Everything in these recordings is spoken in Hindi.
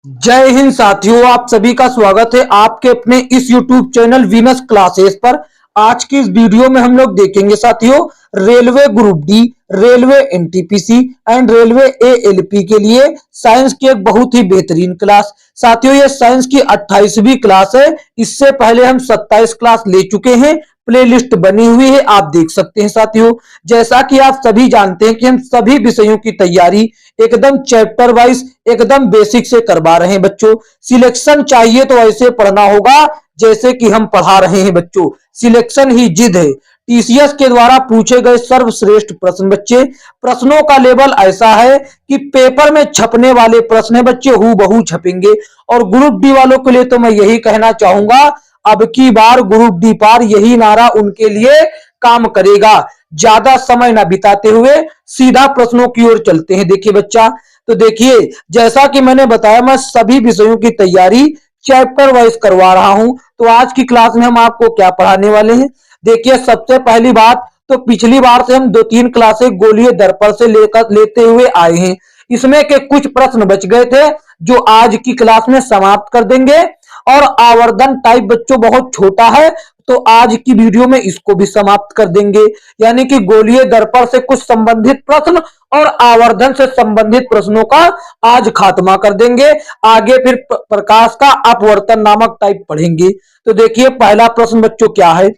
जय हिंद साथियों, आप सभी का स्वागत है आपके अपने इस YouTube चैनल वीनस क्लासेस पर। आज की इस वीडियो में हम लोग देखेंगे साथियों, railway group D, railway NTPC and railway ALP के लिए साइंस की एक बहुत ही बेहतरीन क्लास। साथियों, ये साइंस की 28वीं क्लास है। इससे पहले हम 27 क्लास ले चुके हैं। प्लेलिस्ट बनी हुई है, आप देख सकते हैं साथियों। जैसा कि आप सभी जानते हैं कि हम सभी विषयों की तैयारी एकदम चैप्टर वाइज, एकदम बेसिक से करवा रहे हैं बच्चों। सिलेक्शन चाहिए तो ऐसे पढ़ना होगा जैसे कि हम पढ़ा रहे हैं बच्चों। सिलेक्शन ही जिद है। टीसीएस के द्वारा पूछे गए सर्वश्रेष्ठ प्रश्न बच्चे, प्रश्नों का लेवल ऐसा है कि पेपर में छपने वाले प्रश्न है बच्चे हूबहू छपेंगे। और ग्रुप डी वालों के लिए तो मैं यही कहना चाहूंगा, अब की बार ग्रुप डी पार, यही नारा उनके लिए काम करेगा। ज्यादा समय ना बिताते हुए सीधा प्रश्नों की ओर चलते हैं। देखिए बच्चा, तो देखिए जैसा कि मैंने बताया, मैं सभी विषयों की तैयारी चैप्टर वाइज करवा रहा हूं। तो आज की क्लास में हम आपको क्या पढ़ाने वाले हैं। देखिए, सबसे पहली बात तो पिछली बार से हम 2-3 क्लासें गोलीय दर्पण से लेकर लेते हुए आए हैं। इसमें के कुछ प्रश्न बच गए थे जो आज की क्लास में समाप्त कर देंगे। और आवर्धन टाइप बच्चों बहुत छोटा है, तो आज की वीडियो में इसको भी समाप्त कर देंगे। यानी कि गोलीय दर्पण से कुछ संबंधित प्रश्न और आवर्धन से संबंधित प्रश्नों का आज खात्मा कर देंगे। आगे फिर प्रकाश का अपवर्तन नामक टाइप पढ़ेंगे। तो देखिए पहला प्रश्न बच्चों क्या है।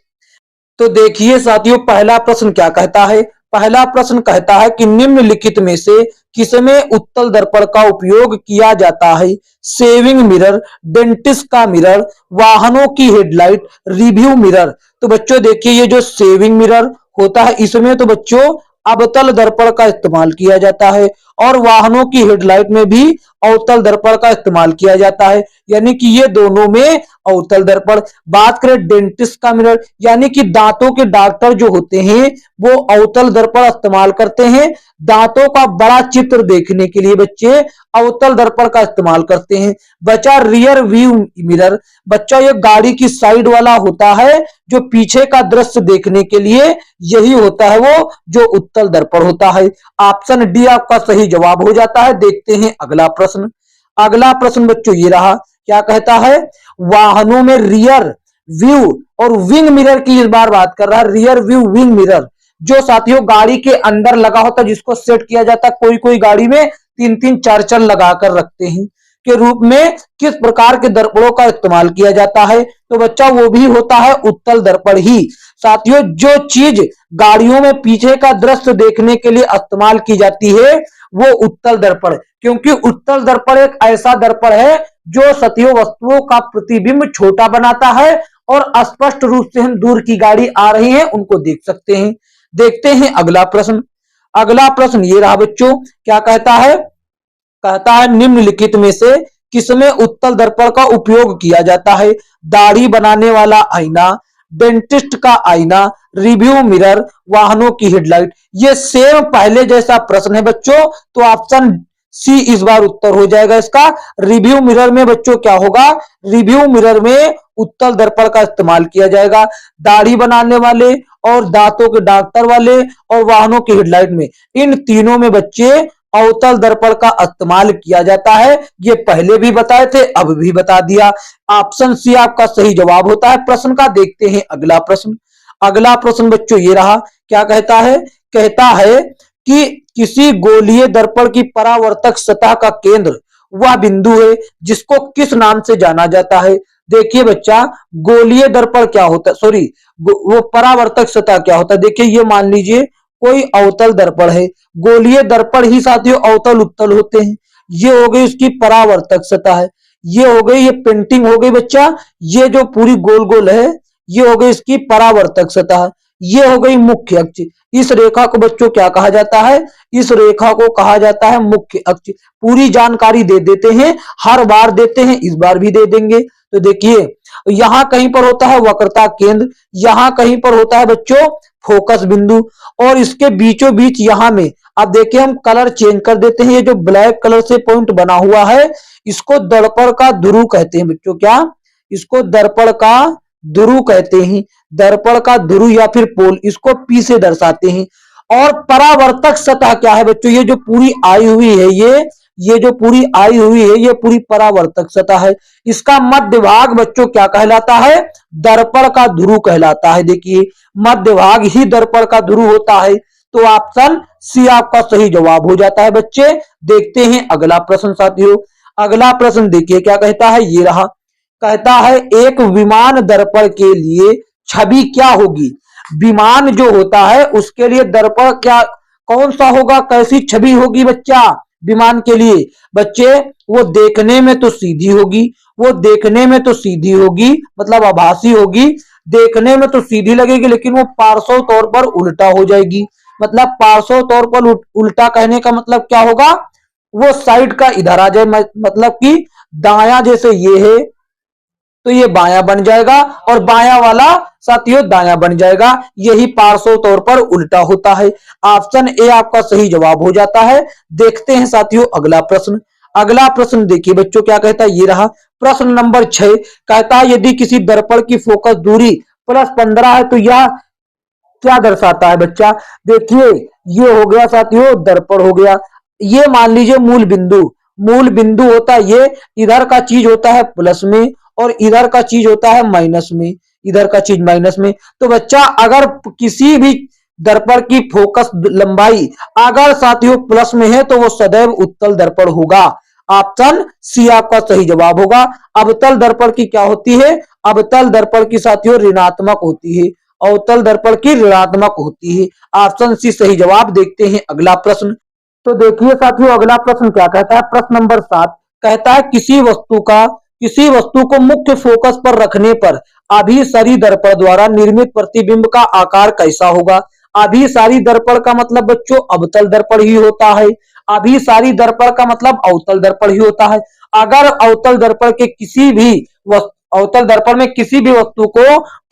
तो देखिए साथियों, पहला प्रश्न क्या कहता है। पहला प्रश्न कहता है कि निम्नलिखित में से किसमें उत्तल दर्पण का उपयोग किया जाता है। सेविंग मिरर, डेंटिस्ट का मिरर, वाहनों की हेडलाइट, रिव्यू मिरर। तो बच्चों देखिए, ये जो सेविंग मिरर होता है इसमें तो बच्चों अवतल दर्पण का इस्तेमाल किया जाता है। और वाहनों की हेडलाइट में भी अवतल दर्पण का इस्तेमाल किया जाता है। यानी कि ये दोनों में अवतल दर्पण। बात करें डेंटिस्ट का मिरर, यानी कि दांतों के डॉक्टर जो होते हैं वो अवतल दर्पण इस्तेमाल करते हैं। दांतों का बड़ा चित्र देखने के लिए बच्चे अवतल दर्पण का इस्तेमाल करते हैं। बचा रियर व्यू मिरर। बच्चा ये गाड़ी की साइड वाला होता है जो पीछे का दृश्य देखने के लिए, यही होता है वो जो उत्तल दर्पण होता है। ऑप्शन डी आपका सही जवाब हो जाता है। देखते हैं अगला प्रश्न। अगला प्रश्न बच्चों ये रहा, क्या कहता है। वाहनों में रियर व्यू और विंग मिरर की इस बार बात कर रहा है। रियर व्यू विंग मिरर जो साथियों गाड़ी के अंदर लगा होता है, जिसको सेट किया जाता है, कोई कोई गाड़ी में 3-3 4-4 लगाकर रखते हैं, के रूप में किस प्रकार के दर्पणों का इस्तेमाल किया जाता है। तो बच्चा वो भी होता है उत्तल दर्पण ही। साथियों, जो चीज गाड़ियों में पीछे का दृश्य देखने के लिए इस्तेमाल की जाती है वो उत्तल दर्पण, क्योंकि उत्तल दर्पण एक ऐसा दर्पण है जो सतह वस्तुओं का प्रतिबिंब छोटा बनाता है और स्पष्ट रूप से हम दूर की गाड़ी आ रही है उनको देख सकते हैं। देखते हैं अगला प्रश्न। अगला प्रश्न ये रहा बच्चों, क्या कहता है। कहता है निम्नलिखित में से किसमें उत्तल दर्पण का उपयोग किया जाता है। दाढ़ी बनाने वाला आईना, डेंटिस्ट का आईना, रिव्यू मिरर, वाहनों की हेडलाइट। ये सेम पहले जैसा प्रश्न है बच्चों, तो ऑप्शन सी इस बार उत्तर हो जाएगा इसका। रिव्यू मिरर में बच्चों क्या होगा, रिव्यू मिरर में उत्तल दर्पण का इस्तेमाल किया जाएगा। दाढ़ी बनाने वाले और दांतों के डॉक्टर वाले और वाहनों की हेडलाइट में, इन तीनों में बच्चे अवतल दर्पण का इस्तेमाल किया जाता है। ये पहले भी बताए थे, अब भी बता दिया। ऑप्शन सी आपका सही जवाब होता है प्रश्न का। देखते हैं अगला प्रश्न। अगला प्रश्न बच्चों ये रहा, क्या कहता है। कहता है कि किसी गोलीय दर्पण की परावर्तक सतह का केंद्र वह बिंदु है जिसको किस नाम से जाना जाता है। देखिए बच्चा, गोलीय दर्पण क्या होता है, सॉरी वो परावर्तक सतह क्या होता है। देखिए, ये मान लीजिए कोई अवतल दर्पण है, गोलीय दर्पण ही साथियों अवतल उत्तल होते हैं। ये हो गई उसकी परावर्तक सतह है। ये हो गई, ये पेंटिंग हो गई बच्चा, ये जो पूरी गोल गोल है ये हो गई इसकी परावर्तक सतह। ये हो गई मुख्य अक्ष। इस रेखा को बच्चों क्या कहा जाता है, इस रेखा को कहा जाता है मुख्य अक्ष। पूरी जानकारी दे देते हैं, हर बार देते हैं, इस बार भी दे देंगे। तो देखिए, यहां कहीं पर होता है वक्रता केंद्र, यहां कहीं पर होता है बच्चों फोकस बिंदु, और इसके बीचों बीच यहां में, अब देखिए हम कलर चेंज कर देते हैं। ये जो ब्लैक कलर से पॉइंट बना हुआ है इसको दर्पण का ध्रुव कहते हैं बच्चों। क्या, इसको दर्पण का ध्रुव कहते हैं। दर्पण का ध्रुव या फिर पोल, इसको पी से दर्शाते हैं। और परावर्तक सतह क्या है बच्चों, ये जो पूरी आई हुई है ये ये जो पूरी आई हुई है ये पूरी परावर्तक सतह है। इसका मध्य भाग बच्चों क्या कहलाता है? दर्पण का ध्रुव कहलाता है। देखिए मध्य भाग ही दर्पण का ध्रुव होता है। तो ऑप्शन सी आपका सही जवाब हो जाता है बच्चे। देखते हैं अगला प्रश्न साथियों। अगला प्रश्न देखिए क्या कहता है, ये रहा। कहता है एक विमान दर्पण के लिए छवि क्या होगी? विमान जो होता है उसके लिए दर्पण क्या कौन सा होगा, कैसी छवि होगी बच्चा विमान के लिए? बच्चे वो देखने में तो सीधी होगी, वो देखने में तो सीधी होगी मतलब आभासी होगी, देखने में तो सीधी लगेगी लेकिन वो पार्श्व तौर पर उल्टा हो जाएगी। मतलब पार्श्व तौर पर उल्टा कहने का मतलब क्या होगा? वो साइड का इधर आ जाए, मतलब कि दाया जैसे ये है तो ये बायां बन जाएगा और बायां वाला साथियों दायां बन जाएगा। यही पार्श्व तौर पर उल्टा होता है। ऑप्शन ए आपका सही जवाब हो जाता है। देखते हैं साथियों अगला प्रश्न। अगला प्रश्न देखिए बच्चों क्या कहता है, ये रहा प्रश्न नंबर 6। कहता है यदि किसी दर्पण की फोकस दूरी +15 है तो यह क्या दर्शाता है बच्चा? देखिए ये हो गया साथियों दर्पण हो गया। ये मान लीजिए मूल बिंदु, मूल बिंदु होता है ये, इधर का चीज होता है प्लस में और इधर का चीज होता है माइनस में, इधर का चीज माइनस में। तो बच्चा अगर किसी भी दर्पण की फोकस लंबाई अगर साथियों प्लस में है तो वो सदैव उत्तल दर्पण होगा। ऑप्शन सी आपका सही जवाब होगा। अवतल दर्पण की क्या होती है? अवतल दर्पण की साथियों ऋणात्मक होती है, अवतल दर्पण की ऋणात्मक होती है। ऑप्शन सी सही जवाब। देखते हैं अगला प्रश्न। तो देखिए साथियों अगला प्रश्न क्या कहता है, प्रश्न नंबर 7। कहता है किसी वस्तु को मुख्य फोकस पर रखने पर अभिसारी दर्पण द्वारा निर्मित प्रतिबिंब का आकार कैसा होगा? अभिसारी दर्पण का मतलब बच्चों अवतल दर्पण ही होता है। अभिसारी दर्पण का मतलब अवतल दर्पण ही होता है। अगर अवतल दर्पण के किसी भी अवतल दर्पण में किसी भी वस्तु को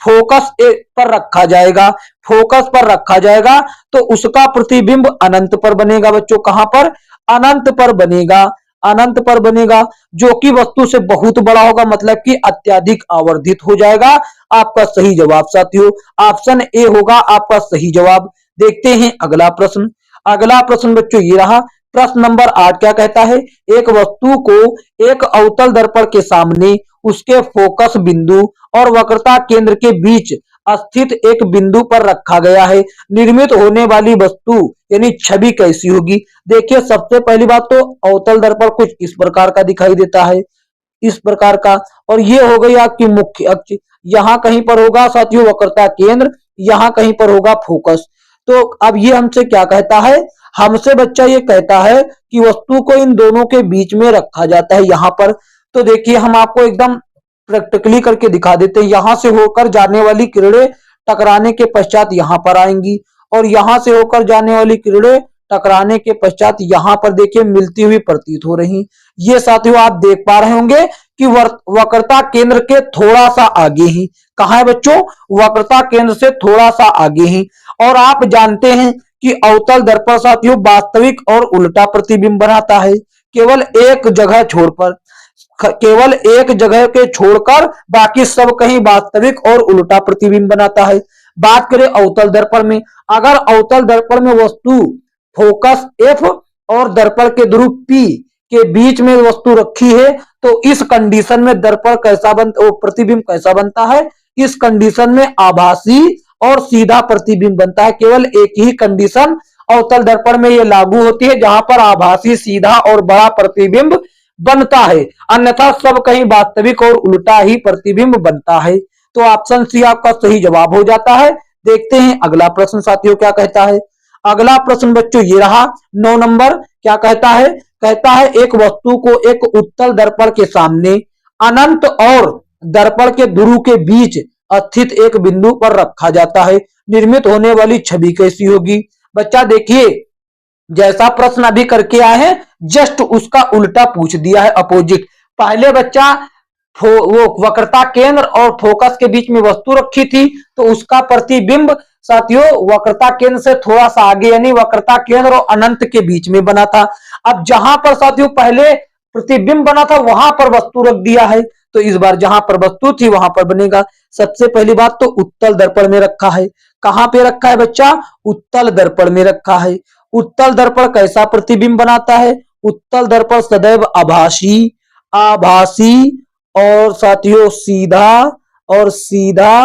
फोकस पर रखा जाएगा, फोकस पर रखा जाएगा तो उसका प्रतिबिंब अनंत पर बनेगा बच्चों। कहां पर? अनंत पर बनेगा, अनंत पर बनेगा जो कि वस्तु से बहुत बड़ा होगा, मतलब कि अत्यधिक आवर्धित हो जाएगा। आपका सही जवाब साथियों ऑप्शन ए होगा आपका सही जवाब। देखते हैं अगला प्रश्न। अगला प्रश्न बच्चों ये रहा प्रश्न नंबर 8। क्या कहता है, एक वस्तु को एक अवतल दर्पण के सामने उसके फोकस बिंदु और वक्रता केंद्र के बीच स्थित एक बिंदु पर रखा गया है, निर्मित होने वाली वस्तु यानी छवि कैसी होगी? देखिए सबसे पहली बात तो अवतल दर्पण कुछ इस प्रकार का दिखाई देता है, इस प्रकार का, और ये हो गई आपकी मुख्य अक्ष। यहाँ कहीं पर होगा साथियों वक्रता केंद्र, यहाँ कहीं पर होगा फोकस। तो अब ये हमसे क्या कहता है, हमसे बच्चा ये कहता है कि वस्तु को इन दोनों के बीच में रखा जाता है यहाँ पर। तो देखिए हम आपको एकदम प्रैक्टिकली करके दिखा देते हैं। यहां से होकर जाने वाली किरणें टकराने के पश्चात यहाँ पर आएंगी और यहां से होकर जाने वाली किरणें टकराने के पश्चात यहाँ पर देखिए मिलती हुई प्रतीत हो रही। ये साथियों आप देख पा रहे होंगे कि वक्रता केंद्र के थोड़ा सा आगे ही, कहा है बच्चों? वक्रता केंद्र से थोड़ा सा आगे ही। और आप जानते हैं कि अवतल दर्पण साथियों वास्तविक और उल्टा प्रतिबिंब बनाता है, केवल एक जगह छोड़कर, केवल एक जगह के छोड़कर बाकी सब कहीं वास्तविक और उल्टा प्रतिबिंब बनाता है। बात करें अवतल दर्पण में, अगर अवतल दर्पण में वस्तु फोकस F और दर्पण के ध्रुव P के बीच में वस्तु रखी है तो इस कंडीशन में दर्पण कैसा बनता, प्रतिबिंब कैसा बनता है? इस कंडीशन में आभासी और सीधा प्रतिबिंब बनता है। केवल एक ही कंडीशन अवतल दर्पण में ये लागू होती है जहां पर आभासी, सीधा और बड़ा प्रतिबिंब बनता है, अन्यथा सब कहीं वास्तविक और उल्टा ही प्रतिबिंब बनता है। तो ऑप्शन सी आपका सही जवाब हो जाता है। देखते हैं अगला प्रश्न साथियों क्या कहता है। अगला प्रश्न बच्चों ये रहा 9 नंबर। क्या कहता है, कहता है एक वस्तु को एक उत्तल दर्पण के सामने अनंत और दर्पण के ध्रुव के बीच स्थित एक बिंदु पर रखा जाता है, निर्मित होने वाली छवि कैसी होगी? बच्चा देखिए जैसा प्रश्न अभी करके आए हैं जस्ट उसका उल्टा पूछ दिया है, अपोजिट। पहले बच्चा वो वक्रता केंद्र और फोकस के बीच में वस्तु रखी थी तो उसका प्रतिबिंब साथियों वक्रता केंद्र से थोड़ा सा आगे यानी वक्रता केंद्र और अनंत के बीच में बना था। अब जहां पर साथियों पहले प्रतिबिंब बना था वहां पर वस्तु रख दिया है तो इस बार जहां पर वस्तु थी वहां पर बनेगा। सबसे पहली बात तो उत्तल दर्पण में रखा है। कहां पे रखा है बच्चा? उत्तल दर्पण में रखा है। उत्तल दर्पण कैसा प्रतिबिंब बनाता है? उत्तल दर्पण सदैव आभासी, आभासी और साथियों सीधा, और सीधा,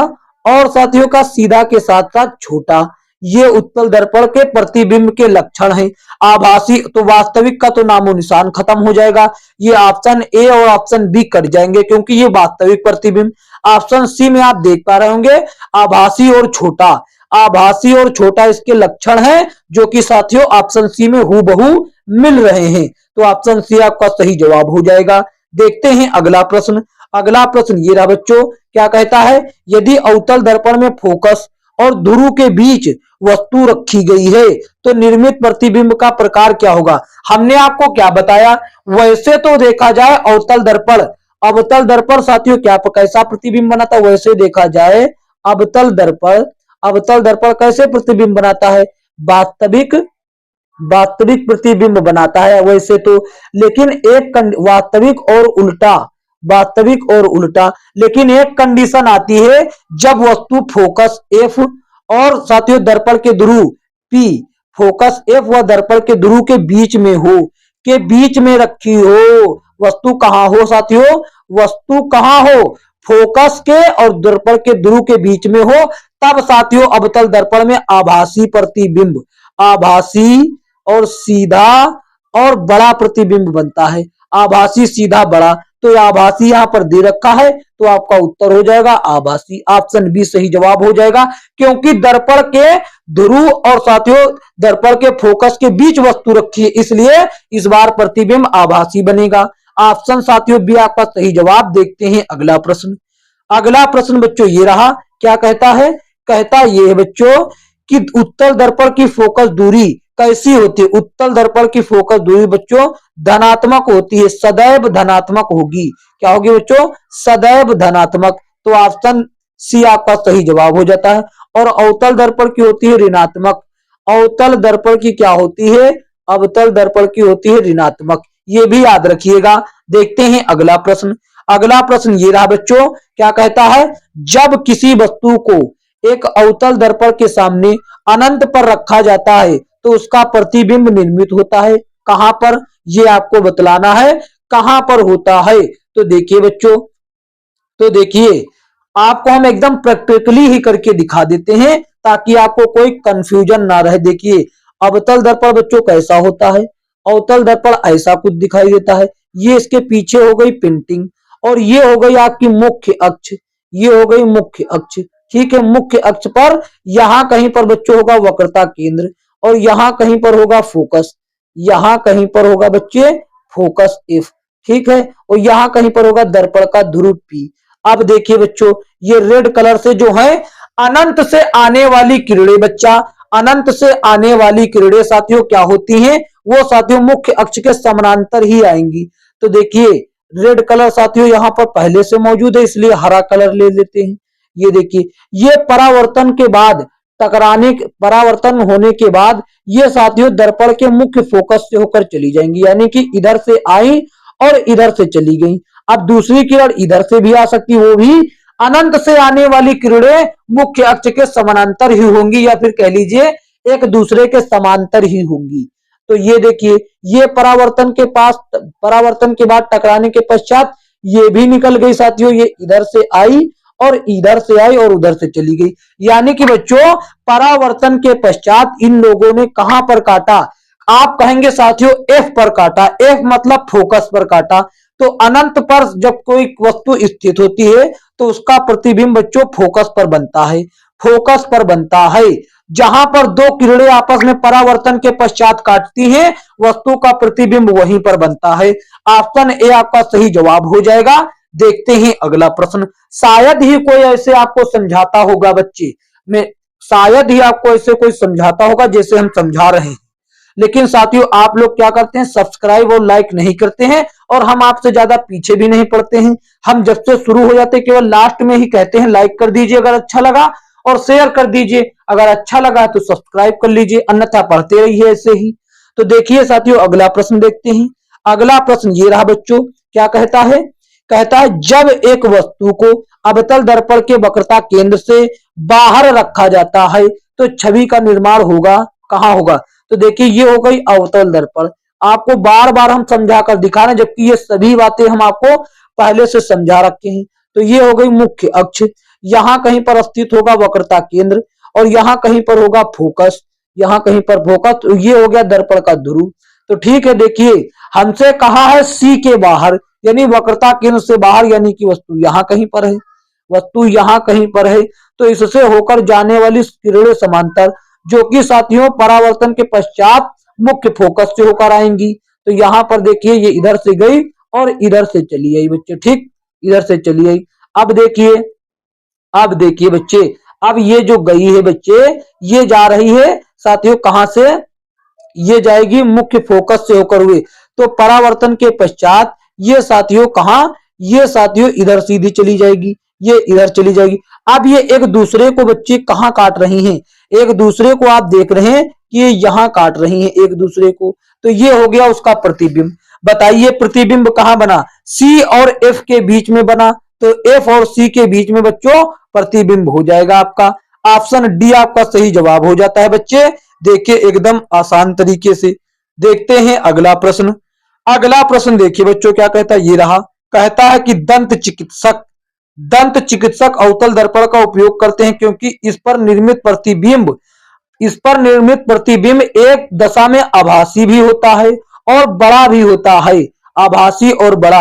और साथियों का सीधा के साथ साथ छोटा, ये उत्तल दर्पण के प्रतिबिंब के लक्षण हैं। आभासी तो वास्तविक का तो नामो निशान खत्म हो जाएगा, ये ऑप्शन ए और ऑप्शन बी कट जाएंगे क्योंकि ये वास्तविक प्रतिबिंब। ऑप्शन सी में आप देख पा रहे होंगे आभासी और छोटा, आभासी और छोटा इसके लक्षण हैं जो कि साथियों ऑप्शन सी में हूबहू मिल रहे हैं, तो ऑप्शन सी आपका सही जवाब हो जाएगा। देखते हैं अगला प्रश्न। अगला प्रश्न ये रहा बच्चों, क्या कहता है, यदि अवतल दर्पण में फोकस और ध्रुव के बीच वस्तु रखी गई है तो निर्मित प्रतिबिंब का प्रकार क्या होगा। हमने आपको क्या बताया, वैसे तो देखा जाए अवतल दर्पण, अवतल दर्पण साथियों क्या कैसा प्रतिबिंब बनाता है, वैसे देखा जाए अवतल दर्पण, अवतल दर्पण कैसे प्रतिबिंब बनाता है, वास्तविक, वास्तविक प्रतिबिंब बनाता है वैसे तो, लेकिन एक वास्तविक और उल्टा, वास्तविक और उल्टा, लेकिन एक कंडीशन आती है जब वस्तु फोकस एफ और साथियों दर्पण के ध्रुव पी, फोकस एफ व दर्पण के ध्रुव के बीच में हो, के बीच में रखी हो। वस्तु कहां हो साथियों, वस्तु कहां हो, फोकस के और दर्पण के ध्रुव के बीच में हो, तब साथियों अवतल दर्पण में आभासी प्रतिबिंब, आभासी और सीधा और बड़ा प्रतिबिंब बनता है। आभासी सीधा बड़ा, तो आभासी यहां पर दे रखा है तो आपका उत्तर हो जाएगा आभासी, ऑप्शन बी सही जवाब हो जाएगा क्योंकि दर्पण के ध्रुव और साथियों दर्पण के फोकस के बीच वस्तु रखी है, इसलिए इस बार प्रतिबिंब आभासी बनेगा। ऑप्शन साथियों बी आपका सही जवाब। देखते हैं अगला प्रश्न। अगला प्रश्न बच्चों ये रहा, क्या कहता है, कहता ये है बच्चों कि उत्तल दर्पण की फोकस दूरी कैसी होती है। उत्तल दर्पण की फोकस दूरी बच्चों धनात्मक होती है, सदैव धनात्मक होगी। क्या होगी बच्चों, सदैव धनात्मक, तो ऑप्शन सी आपका सही जवाब हो जाता है। और अवतल दर्पण की होती है ऋणात्मक, अवतल दर्पण की क्या होती है, अवतल दर्पण की होती है ऋणात्मक, ये भी याद रखिएगा। देखते हैं अगला प्रश्न। अगला प्रश्न ये रहा बच्चों, क्या कहता है, जब किसी वस्तु को एक अवतल दर्पण के सामने अनंत पर रखा जाता है तो उसका प्रतिबिंब निर्मित होता है। कहां पर, ये आपको बतलाना है कहां पर होता है। तो देखिए बच्चों, तो देखिए आपको हम एकदम प्रैक्टिकली ही करके दिखा देते हैं ताकि आपको कोई कंफ्यूजन ना रहे। देखिए अवतल दर्पण बच्चों कैसा होता है, अवतल दर्पण ऐसा कुछ दिखाई देता है, ये इसके पीछे हो गई पेंटिंग और ये हो गई आपकी मुख्य अक्ष, ये हो गई मुख्य अक्ष, ठीक है। मुख्य अक्ष पर यहां कहीं पर बच्चों होगा वक्रता केंद्र और यहां कहीं पर होगा फोकस, यहां कहीं पर होगा बच्चे फोकस एफ, ठीक है। और यहां कहीं पर होगा दर्पण का ध्रुव पी। अब देखिए बच्चों ये रेड कलर से जो है अनंत से आने वाली किरणें, बच्चा अनंत से आने वाली किरणें साथियों क्या होती हैं, वो साथियों मुख्य अक्ष के समानांतर ही आएंगी। तो देखिए रेड कलर साथियों यहां पर पहले से मौजूद है इसलिए हरा कलर ले लेते हैं। ये देखिए ये परावर्तन के बाद टकराने, परावर्तन होने के बाद ये साथियों दर्पण के मुख्य फोकस से होकर चली जाएंगी, यानी कि इधर से आई और इधर से चली गई। अब दूसरी किरण इधर से भी आ सकती, वो भी अनंत से आने वाली किरणें मुख्य अक्ष के समानांतर ही होंगी या फिर कह लीजिए एक दूसरे के समांतर ही होंगी। तो ये देखिए ये परावर्तन के पास, परावर्तन के बाद टकराने के पश्चात ये भी निकल गई साथियों, ये इधर से आई और इधर से आई और उधर से चली गई। यानी कि बच्चों परावर्तन के पश्चात इन लोगों ने कहां पर काटा, आप कहेंगे साथियों एफ पर काटा, एफ मतलब फोकस पर काटा। तो अनंत पर जब कोई वस्तु स्थित होती है तो उसका प्रतिबिंब बच्चों फोकस पर बनता है, फोकस पर बनता है। जहां पर दो किरणें आपस में परावर्तन के पश्चात काटती हैं वस्तु का प्रतिबिंब वहीं पर बनता है। ऑप्शन ए आपका सही जवाब हो जाएगा। देखते हैं अगला प्रश्न। शायद ही कोई ऐसे आपको समझाता होगा बच्चे, मैं शायद ही आपको ऐसे कोई समझाता होगा जैसे हम समझा रहे हैं, लेकिन साथियों आप लोग क्या करते हैं सब्सक्राइब और लाइक नहीं करते हैं और हम आपसे ज्यादा पीछे भी नहीं पड़ते हैं। हम जब से शुरू हो जाते केवल लास्ट में ही कहते हैं लाइक कर दीजिए अगर अच्छा लगा और शेयर कर दीजिए, अगर अच्छा लगा तो सब्सक्राइब कर लीजिए, अन्यथा पढ़ते रहिए ऐसे ही। तो देखिए साथियों अगला प्रश्न देखते हैं। अगला प्रश्न ये रहा बच्चों, क्या कहता है, कहता है जब एक वस्तु को अवतल दर्पण के वक्रता केंद्र से बाहर रखा जाता है तो छवि का निर्माण होगा, कहां होगा। तो देखिए ये हो गई अवतल दर्पण आपको बार बार हम समझा कर दिखा रहे हैं, जबकि ये सभी बातें हम आपको पहले से समझा रखे हैं। तो ये हो गई मुख्य अक्ष, यहाँ कहीं पर स्थित होगा वक्रता केंद्र, और यहाँ कहीं पर होगा फोकस, यहाँ कहीं पर फोकस। तो ये हो गया दर्पण का ध्रुव। तो ठीक है, देखिए हमसे कहा है सी के बाहर, यानी वक्रता केंद्र से बाहर, यानी कि वस्तु यहाँ कहीं पर है, वस्तु यहाँ कहीं पर है। तो इससे होकर जाने वाली किरणें समांतर, जो कि साथियों परावर्तन के पश्चात मुख्य फोकस से होकर आएंगी। तो यहाँ पर देखिए ये इधर से गई और इधर से चली आई बच्चे, ठीक, इधर से चली आई। अब देखिए, अब देखिए बच्चे, अब ये जो गई है बच्चे, ये जा रही है साथियों कहां से, ये जाएगी मुख्य फोकस से होकर हुए। तो परावर्तन के पश्चात ये साथियों कहां, ये साथियों इधर सीधी चली जाएगी, ये इधर चली जाएगी। अब ये एक दूसरे को बच्चे कहां काट रही हैं, एक दूसरे को आप देख रहे हैं कि ये यहां काट रही हैं एक दूसरे को। तो ये हो गया उसका प्रतिबिंब। बताइए प्रतिबिंब कहां बना, सी और एफ के बीच में बना। तो एफ और सी के बीच में बच्चों प्रतिबिंब हो जाएगा आपका। ऑप्शन डी आपका सही जवाब हो जाता है बच्चे। देखिए एकदम आसान तरीके से। देखते हैं अगला प्रश्न। अगला प्रश्न देखिए बच्चों क्या कहता है, ये रहा। कहता है कि दंत चिकित्सक अवतल दर्पण का उपयोग करते हैं क्योंकि इस पर निर्मित प्रतिबिंब एक दशा में आभासी भी होता है और बड़ा भी होता है। आभासी और बड़ा,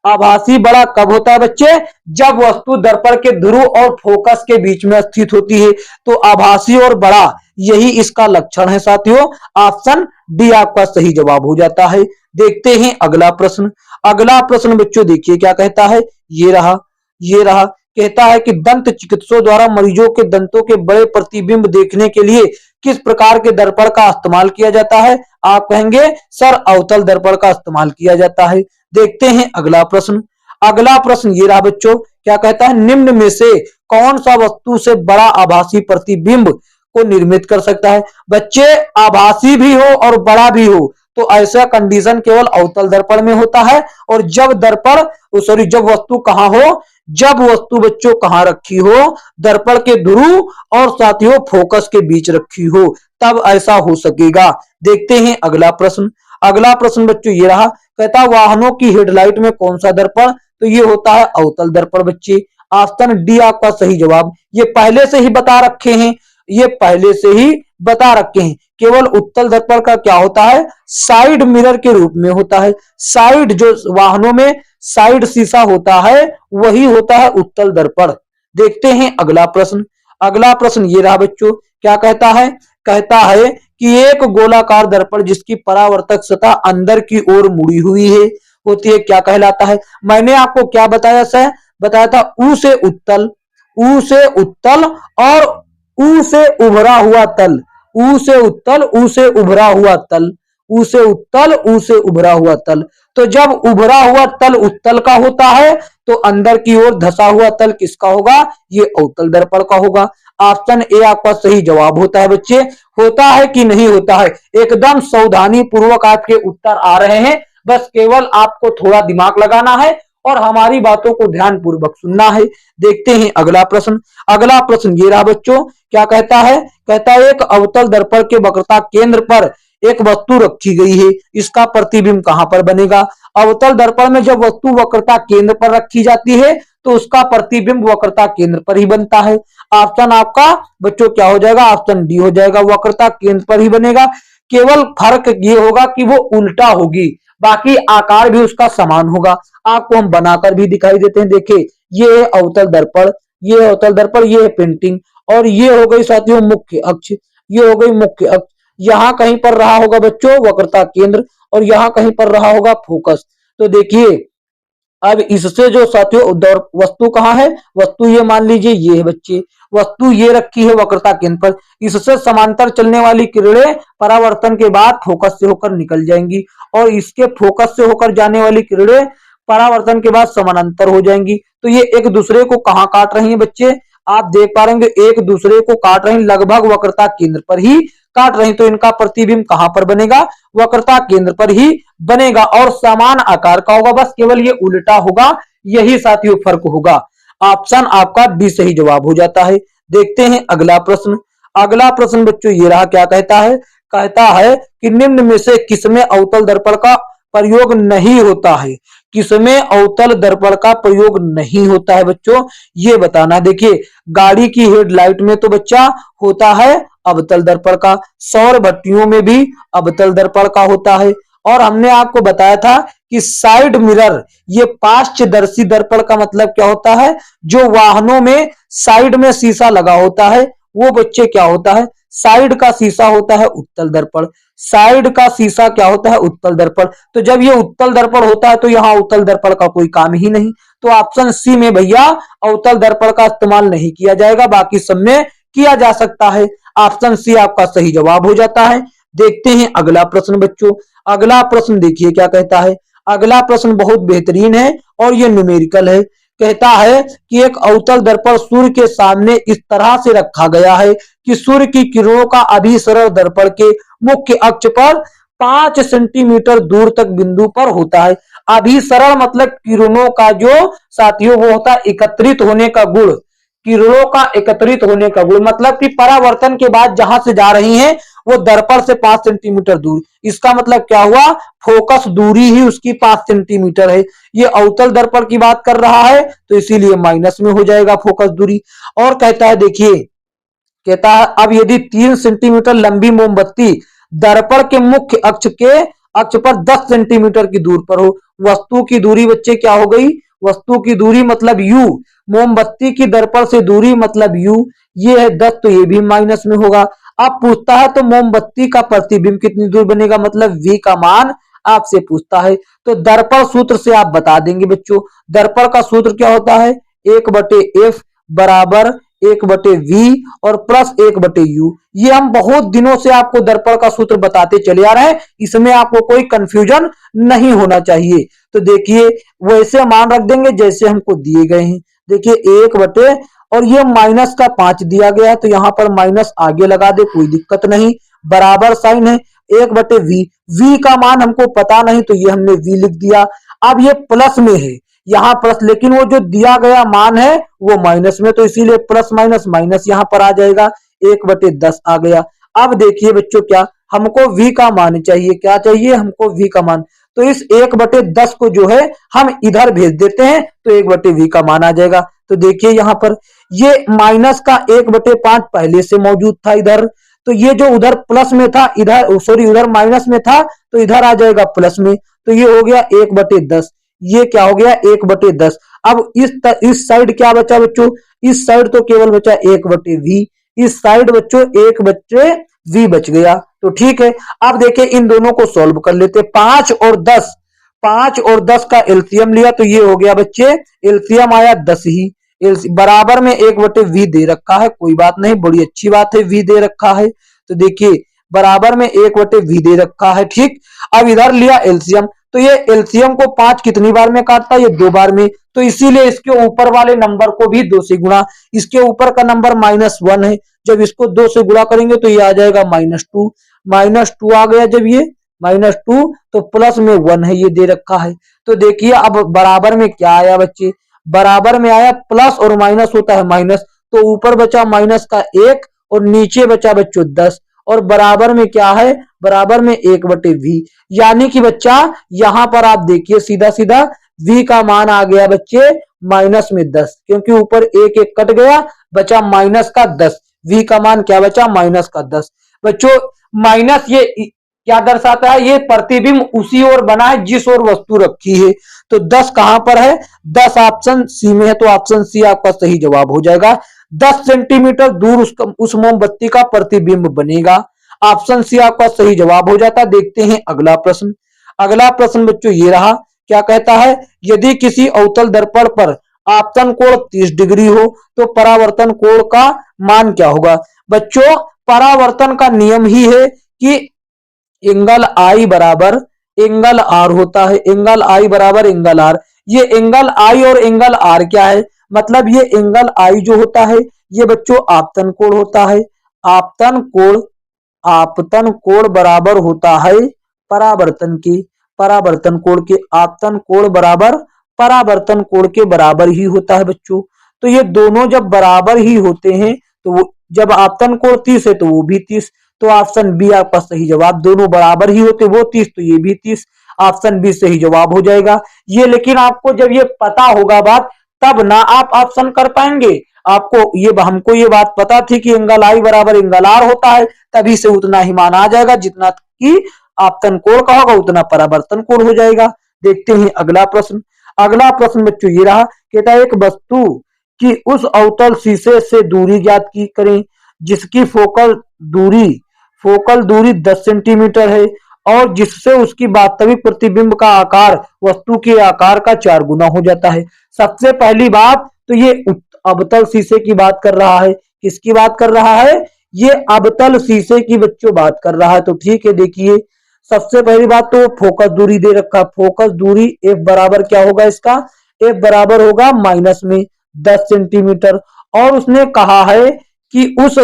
आभासी बड़ा कब होता है बच्चे, जब वस्तु दर्पण के ध्रुव और फोकस के बीच में स्थित होती है। तो आभासी और बड़ा, यही इसका लक्षण है साथियों। ऑप्शन डी आपका सही जवाब हो जाता है। देखते हैं अगला प्रश्न। अगला प्रश्न बच्चों देखिए क्या कहता है, ये रहा, ये रहा। कहता है कि दंत चिकित्सकों द्वारा मरीजों के दंतों के बड़े प्रतिबिंब देखने के लिए किस प्रकार के दर्पण का इस्तेमाल किया जाता है। आप कहेंगे सर अवतल दर्पण का इस्तेमाल किया जाता है। देखते हैं अगला प्रश्न। अगला प्रश्न ये रहा बच्चों, क्या कहता है, निम्न में से कौन सा वस्तु से बड़ा आभासी प्रतिबिंब को निर्मित कर सकता है। बच्चे आभासी भी हो और बड़ा भी हो तो ऐसा कंडीशन केवल अवतल दर्पण में होता है। और जब दर्पण जब वस्तु कहां हो, जब वस्तु बच्चों कहां रखी हो, दर्पण के ध्रुव और साथियों फोकस के बीच रखी हो, तब ऐसा हो सकेगा। देखते हैं अगला प्रश्न। अगला प्रश्न बच्चों ये रहा। कहता वाहनों की हेडलाइट में कौन सा दर्पण, तो ये होता है अवतल दर्पण बच्चे। ऑप्शन डी आपका सही जवाब। ये पहले से ही बता रखे हैं, ये पहले से ही बता रखे हैं। केवल उत्तल दर्पण का क्या होता है, साइड मिरर के रूप में होता है। साइड जो वाहनों में साइड शीशा होता है वही होता है उत्तल दर्पण। देखते हैं अगला प्रश्न। अगला प्रश्न ये रहा बच्चों, क्या कहता है, कहता है कि एक गोलाकार दर्पण जिसकी परावर्तक सतह अंदर की ओर मुड़ी हुई है होती है, क्या कहलाता है। मैंने आपको क्या बताया सर, बताया था ऊ से उत्तल, ऊ से उत्तल और ऊ से उभरा हुआ तल, ऊ से उत्तल, ऊ से उभरा हुआ तल, ऊ से उत्तल, ऊ से उभरा हुआ तल। तो जब उभरा हुआ तल उत्तल का होता है तो अंदर की ओर धसा हुआ तल किसका होगा, ये अवतल दर्पण का होगा। ऑप्शन ए आपका सही जवाब होता है बच्चे। होता है कि नहीं होता है, एकदम सावधानी पूर्वक आपके उत्तर आ रहे हैं। बस केवल आपको थोड़ा दिमाग लगाना है और हमारी बातों को ध्यान पूर्वक सुनना है। देखते हैं अगला प्रश्न। अगला प्रश्न ये रहा बच्चों, क्या कहता है, कहता है एक अवतल दर्पण के वक्रता केंद्र पर एक वस्तु रखी गई है, इसका प्रतिबिंब कहां पर बनेगा। अवतल दर्पण में जब वस्तु वक्रता केंद्र पर रखी जाती है तो उसका प्रतिबिंब वक्रता केंद्र पर ही बनता है। ऑप्शन आपका बच्चों क्या हो जाएगा, ऑप्शन डी हो जाएगा, वक्रता केंद्र पर ही बनेगा। केवल फर्क ये होगा कि वो उल्टा होगी, बाकी आकार भी उसका समान होगा। आपको हम बनाकर भी दिखाई देते हैं। देखिए ये है अवतल दर्पण, ये अवतल दर्पण, ये है पेंटिंग, और ये हो गई साथियों मुख्य अक्ष, ये हो गई मुख्य अक्ष। यहां कहीं पर रहा होगा बच्चों वक्रता केंद्र और यहां कहीं पर रहा होगा फोकस। तो देखिए अब इससे जो साथियों वस्तु कहां है, वस्तु ये मान लीजिए ये है बच्चे, वस्तु ये रखी है वक्रता केंद्र पर। इससे समांतर चलने वाली किरणें परावर्तन के बाद फोकस से होकर निकल जाएंगी और इसके फोकस से होकर जाने वाली किरणें परावर्तन के बाद समानांतर हो जाएंगी। तो ये एक दूसरे को कहां काट रही हैं बच्चे, आप देख पा रहे हैं एक दूसरे को काट रही, लगभग वक्रता केंद्र पर ही काट रही। तो इनका प्रतिबिंब कहां पर बनेगा, वक्रता केंद्र पर ही बनेगा और समान आकार का होगा, बस केवल ये उल्टा होगा, यही साथियों फर्क होगा। ऑप्शन आपका डी सही जवाब हो जाता है। देखते हैं अगला प्रश्न। अगला प्रश्न बच्चों ये रहा, क्या कहता है, कहता है कि निम्न में से किसमें अवतल दर्पण का प्रयोग नहीं होता है, किसमें अवतल दर्पण का प्रयोग नहीं होता है बच्चों, ये बताना। देखिए गाड़ी की हेडलाइट में तो बच्चा होता है अवतल दर्पण का, सौर भट्टियों में भी अवतल दर्पण का होता है। और हमने आपको बताया था कि साइड मिरर, ये पार्श्वदर्शी दर्पण का मतलब क्या होता है, जो वाहनों में साइड में शीशा लगा होता है वो बच्चे क्या होता है, साइड का शीशा होता है उत्तल दर्पण। साइड का शीशा क्या होता है, उत्तल दर्पण। तो जब ये उत्तल दर्पण होता है तो यहाँ उत्तल दर्पण का कोई काम ही नहीं, तो ऑप्शन सी में भैया अवतल दर्पण का इस्तेमाल नहीं किया जाएगा, बाकी सब में किया जा सकता है। ऑप्शन सी आपका सही जवाब हो जाता है। देखते हैं अगला प्रश्न बच्चों। अगला प्रश्न देखिए क्या कहता है। अगला प्रश्न बहुत बेहतरीन है और ये न्यूमेरिकल है। कहता है कि एक अवतल दर्पण सूर्य के सामने इस तरह से रखा गया है कि सूर्य की किरणों का अभिसरण दर्पण के मुख्य अक्ष पर 5 सेंटीमीटर दूर तक बिंदु पर होता है। अभिसरण मतलब किरणों का जो साथियों वो होता है एकत्रित होने का गुण, किरणों का एकत्रित होने का गुण मतलब कि परावर्तन के बाद जहां से जा रही हैं वो दर्पण से 5 सेंटीमीटर दूर, इसका मतलब क्या हुआ, फोकस दूरी ही उसकी 5 सेंटीमीटर है। ये अवतल दर्पण की बात कर रहा है तो इसीलिए माइनस में हो जाएगा फोकस दूरी। और कहता है देखिए, कहता है अब यदि 3 सेंटीमीटर लंबी मोमबत्ती दर्पण के मुख्य अक्ष पर 10 सेंटीमीटर की दूर पर हो, वस्तु की दूरी बच्चे क्या हो गई, वस्तु की दूरी मतलब यू, मोमबत्ती की दर्पण से दूरी मतलब यू, ये है 10 तो ये भी माइनस में होगा। अब पूछता है तो मोमबत्ती का प्रतिबिंब कितनी दूर बनेगा, मतलब v का मान आपसे पूछता है। तो दर्पण सूत्र से आप बता देंगे बच्चों, दर्पण का सूत्र क्या होता है, 1/f बराबर 1/v और प्लस 1/u। ये हम बहुत दिनों से आपको दर्पण का सूत्र बताते चले आ रहे हैं, इसमें आपको कोई कंफ्यूजन नहीं होना चाहिए। तो देखिए वैसे मान रख देंगे जैसे हमको दिए गए हैं। देखिए 1 और ये माइनस का 5 दिया गया है तो यहाँ पर माइनस आगे लगा दे, कोई दिक्कत नहीं, बराबर साइन है 1/v। v का मान हमको पता नहीं तो ये हमने v लिख दिया। अब ये प्लस में है, यहाँ प्लस, लेकिन वो जो दिया गया मान है वो माइनस में, तो इसीलिए प्लस माइनस माइनस यहाँ पर आ जाएगा, 1/10 आ गया। अब देखिए बच्चों क्या हमको v का मान चाहिए, क्या चाहिए हमको v का मान, तो इस 1/10 को जो है हम इधर भेज देते हैं तो 1/v का मान आ जाएगा। तो देखिए यहाँ पर ये माइनस का 1/5 पहले से मौजूद था इधर, तो ये जो उधर प्लस में था इधर सॉरी उधर माइनस में था तो इधर आ जाएगा प्लस में, तो ये हो गया 1/10, ये क्या हो गया 1/10। अब इस साइड क्या बचा बच्चों, इस साइड तो केवल बचा 1/v, इस साइड बच्चों 1/v बच गया। तो ठीक है, अब देखिए इन दोनों को सॉल्व कर लेते, 5 और 10 का एलसीएम लिया तो ये हो गया बच्चे, एलसीएम आया 10 ही, बराबर में 1/v दे रखा है, कोई बात नहीं, बड़ी अच्छी बात है v दे रखा है। तो देखिए बराबर में 1/v दे रखा है, ठीक। अब इधर लिया एलसीएम, तो ये एलसीएम को 5 कितनी बार में काटता है, ये 2 बार में, तो इसीलिए इसके ऊपर वाले नंबर को भी 2 से गुणा, इसके ऊपर का नंबर -1 है, जब इसको 2 से गुणा करेंगे तो ये आ जाएगा -2 आ गया, जब ये -2 तो प्लस में 1 है, ये दे रखा है। तो देखिए अब बराबर में क्या आया बच्चे, बराबर में आया, प्लस और माइनस होता है माइनस, तो ऊपर बचा माइनस का 1 और नीचे बचा बच्चों 10, और बराबर में क्या है, बराबर में 1/v, यानी कि बच्चा यहां पर आप देखिए सीधा सीधा v का मान आ गया बच्चे माइनस में 10, क्योंकि ऊपर 1 कट गया, बचा माइनस का 10, v का मान क्या बचा माइनस का 10। बच्चों माइनस ये क्या दर्शाता है, ये प्रतिबिंब उसी ओर बना है जिस ओर वस्तु रखी है, तो 10 कहां पर है, 10 ऑप्शन सी में है, तो ऑप्शन सी आपका सही जवाब हो जाएगा। 10 सेंटीमीटर दूर उस मोमबत्ती का प्रतिबिंब बनेगा, ऑप्शन सी आपका सही जवाब हो जाता। देखते हैं अगला प्रश्न। अगला प्रश्न बच्चों ये रहा, क्या कहता है, यदि किसी अवतल दर्पण पर आपतन कोण 30 डिग्री हो तो परावर्तन कोण का मान क्या होगा। बच्चों परावर्तन का नियम ही है कि एंगल आई बराबर एंगल आर होता है, एंगल आई बराबर एंगल आर। ये एंगल आई और एंगल आर क्या है, मतलब ये एंगल आई जो होता है ये बच्चों आपतन कोण होता है, आपतन कोण बराबर होता है परावर्तन के, परावर्तन कोण के, आपतन कोण बराबर परावर्तन कोण के बराबर ही होता है बच्चों। तो ये दोनों जब बराबर ही होते हैं तो वो जब आपतन कोण 30 है तो वो भी 30, तो ऑप्शन बी आपका सही जवाब। दोनों बराबर ही होते, वो 30 तो ये भी 30, ऑप्शन बी सही जवाब हो जाएगा ये। लेकिन आपको जब ये पता होगा बात, तब ना आप ऑप्शन कर पाएंगे। आपको ये, हमको ये बात पता थी कि एंगल आई बराबर एंगल आर होता है, तभी से उतना ही मान आ जाएगा जितना कि आपतन कोण का होगा उतना परावर्तन कोण हो जाएगा। देखते हैं अगला प्रश्न। अगला प्रश्न बच्चों ये रहा, कहता है एक वस्तु की उस अवतल शीशे से दूरी ज्ञात की करें जिसकी फोकल दूरी 10 सेंटीमीटर है और जिससे उसकी वास्तविक प्रतिबिंब का आकार वस्तु के आकार का 4 गुना हो जाता है। सबसे पहली बात तो ये अवतल शीशे की बात कर रहा है। किसकी बात कर रहा है? ये अवतल शीशे की बच्चों बात कर रहा है। तो ठीक है, देखिए सबसे पहली बात तो फोकस दूरी दे रखा। फोकस दूरी एफ बराबर क्या होगा इसका? एफ बराबर होगा माइनस में 10 सेंटीमीटर। और उसने कहा है कि उस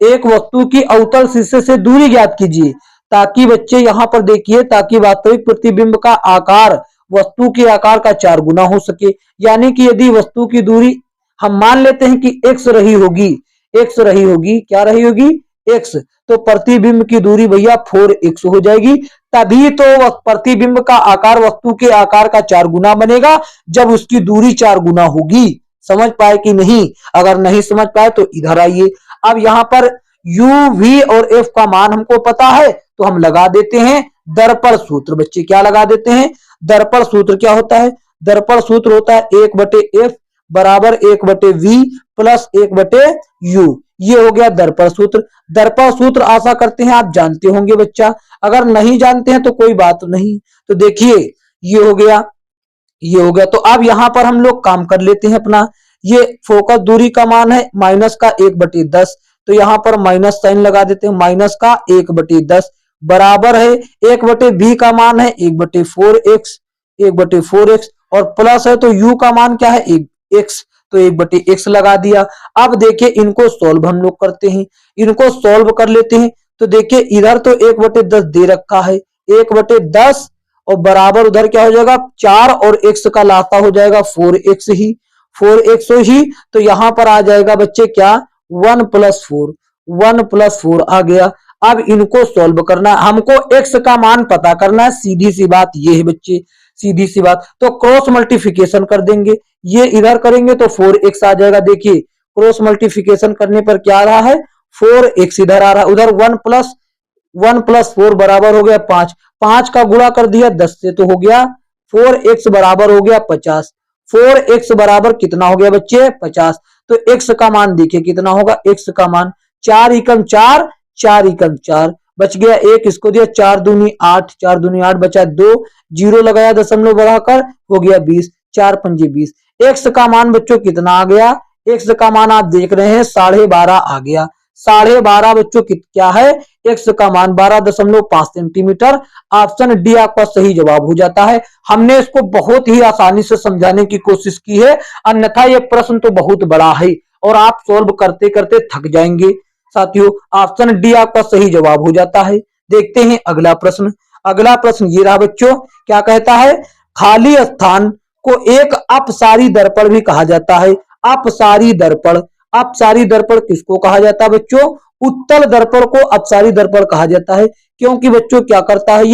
एक वस्तु की अवतल शीशे से दूरी ज्ञात कीजिए, ताकि बच्चे यहां पर देखिए, ताकि वास्तविक प्रतिबिंब का आकार वस्तु के आकार का 4 गुना हो सके। यानी कि यदि वस्तु की दूरी हम मान लेते हैं कि x रही होगी, क्या रही होगी? x, तो प्रतिबिंब की दूरी भैया 4x हो जाएगी। तभी तो प्रतिबिंब का आकार वस्तु के आकार का 4 गुना बनेगा, जब उसकी दूरी 4 गुना होगी। समझ पाए कि नहीं? अगर नहीं समझ पाए तो इधर आइए। अब यहां पर u, v और f का मान हमको पता है, तो हम लगा देते हैं दर्पण सूत्र। बच्चे क्या लगा देते हैं? दर्पण सूत्र क्या होता है? दर्पण सूत्र होता है 1/f बराबर 1/v प्लस 1/u। ये हो गया दर्पण सूत्र। दर्पण सूत्र आशा करते हैं आप जानते होंगे बच्चा, अगर नहीं जानते हैं तो कोई बात नहीं। तो देखिए ये हो गया, ये हो गया। तो अब यहां पर हम लोग काम कर लेते हैं अपना। ये फोकस दूरी का मान है माइनस का 1/10, तो यहां पर माइनस साइन लगा देते हैं। माइनस का 1/10 बराबर है 1/v का मान है 1/4x और प्लस है तो u का मान क्या है? x, तो 1/x लगा दिया। अब देखिए इनको सॉल्व हम लोग करते हैं, इनको सॉल्व कर लेते हैं। तो देखिए इधर तो 1/10 दे रखा है, 1/10 और बराबर उधर क्या हो जाएगा? 4 और x का लाता हो जाएगा 4x ही, 4x ही। तो यहां पर आ जाएगा बच्चे क्या? 1 + 4 आ गया। अब इनको सॉल्व करना, हमको x का मान पता करना है, सीधी सी बात ये है बच्चे, सीधी सी बात। तो क्रॉस मल्टीप्लिकेशन कर देंगे, ये इधर करेंगे तो 4x आ जाएगा। देखिए क्रॉस मल्टीप्लिकेशन करने पर क्या आ रहा है? 4x इधर आ रहा है, उधर 1 + 4 बराबर हो गया 5। 5 का गुणा कर दिया 10 से तो हो गया 4x बराबर हो गया 50। 4x बराबर कितना हो गया बच्चे? 50। तो x का मान देखिए कितना होगा? x का मान 4 एकम 4, 4 एकम 4 बच गया 1, इसको दिया 4 दूनी 8, 4 दूनी 8 बचा 2, 0 लगाया दशमलव बढ़ाकर हो गया 20, 4 पंजे 20। x का मान बच्चों कितना आ गया? x का मान आप देख रहे हैं 12.5 आ गया। 12.5 बच्चों क्या है? x का मान 12.5 सेंटीमीटर। ऑप्शन डी आपका सही जवाब हो जाता है। हमने इसको बहुत ही आसानी से समझाने की कोशिश की है, अन्यथा यह प्रश्न तो बहुत बड़ा है और आप सॉल्व करते करते थक जाएंगे। साथियों ऑप्शन डी आपका सही जवाब हो जाता है। देखते हैं अगला प्रश्न। अगला प्रश्न ये रहा बच्चों, क्या कहता है? खाली स्थान को एक अपसारी दर्पण भी कहा जाता है। अपसारी दर्पण, अपसारी दर्पण किसको कहा जाता है बच्चों? उत्तल दर्पण को अपसारी दर्पण कहा जाता है। क्योंकि बच्चों क्या करता है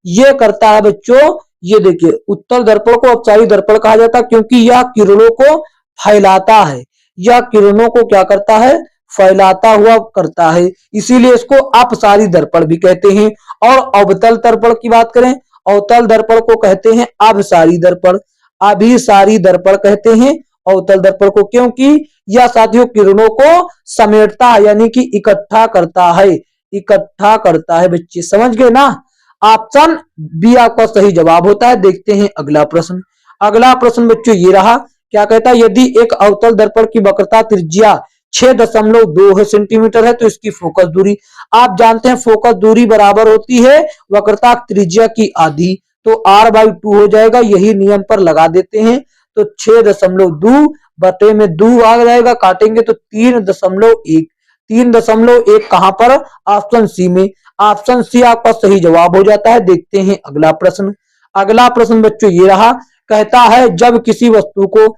ये करता है बच्चों, ये देखिए उत्तल दर्पण को अपसारी दर्पण कहा जाता है क्योंकि यह किरणों को फैलाता है, यह किरणों को क्या करता है? फैलाता हुआ करता है, इसीलिए इसको अपसारी दर्पण भी कहते हैं। और अवतल दर्पण की बात करें, अवतल दर्पण को कहते हैं अभिसारी दर्पण, अभिसारी दर्पण कहते हैं अवतल दर्पण को, क्योंकि यह साथियों किरणों को समेटता है, यानी कि इकट्ठा करता है, इकट्ठा करता है। बच्चे समझ गए ना? ऑप्शन बी आपका सही जवाब होता है। देखते हैं अगला प्रश्न। अगला प्रश्न बच्चों ये रहा, क्या कहता है? यदि एक अवतल दर्पण की वक्रता त्रिज्या 6.2 सेंटीमीटर है तो इसकी फोकस दूरी, आप जानते हैं फोकस दूरी बराबर होती है वक्रता त्रिज्या की आधी, तो r/2 हो जाएगा। यही नियम पर लगा देते हैं, तो 6.2 बटे में 2 आ जाएगा, काटेंगे तो 3.1, 3.1 कहां पर? ऑप्शन सी में। ऑप्शन सी आपका सही जवाब हो जाता है। देखते हैं अगला प्रश्न। अगला प्रश्न बच्चों ये रहा, कहता है जब किसी वस्तु को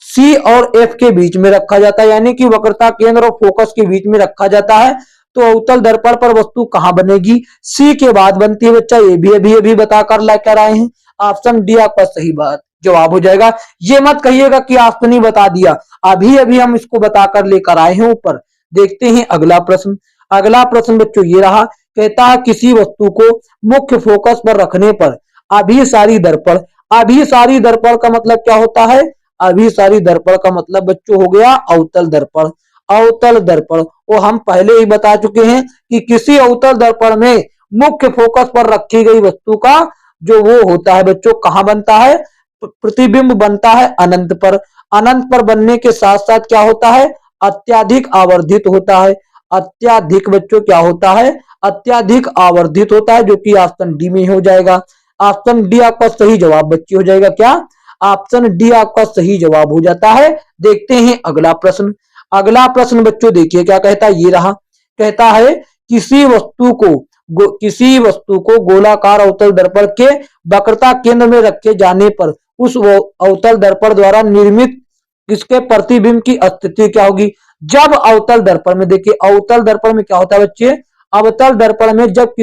C और F के बीच में रखा जाता है, यानी कि वक्रता केंद्र और फोकस के बीच में रखा जाता है, तो अवतल दर्पण पर वस्तु कहां बनेगी? सी के बाद बनती है बच्चा। ये भी अभी बताकर लेकर आए हैं। ऑप्शन डी आपका सही बात जवाब हो जाएगा। ये मत कहिएगा कि आपने नहीं बता दिया, अभी अभी हम इसको बताकर लेकर आए हैं ऊपर। देखते हैं अगला प्रश्न। अगला प्रश्न बच्चों ये रहा, कहता है किसी वस्तु को मुख्य फोकस पर रखने पर अभिसारी दर्पण। अभिसारी दर्पण का मतलब क्या होता है? अभिसारी दर्पण का मतलब बच्चों हो गया अवतल दर्पण। अवतल दर्पण वो हम पहले ही बता चुके हैं कि किसी अवतल दर्पण में मुख्य फोकस पर रखी गई वस्तु का जो वो होता है बच्चों कहां बनता है? प्रतिबिंब बनता है अनंत पर। अनंत पर बनने के साथ साथ क्या होता है? अत्याधिक आवर्धित होता है। अत्याधिक बच्चों क्या होता है? अत्याधिक आवर्धित होता है, जो कि ऑप्शन डी में हो जाएगा। ऑप्शन डी आपका सही जवाब बच्चे हो जाएगा। क्या? ऑप्शन डी आपका सही जवाब हो जाता है। देखते हैं अगला प्रश्न। अगला प्रश्न बच्चों देखिए क्या कहता है, ये रहा। कहता है किसी वस्तु को गोलाकार अवतल दर्पण के वक्रता केंद्र में रखे जाने पर उस अवतल दर्पण द्वारा निर्मित इसके प्रतिबिंब की स्थिति क्या होगी? जब अवतल दर्पण में देखिए, अवतल दर्पण में क्या होता है बच्चे? अवतल दर्पण में जब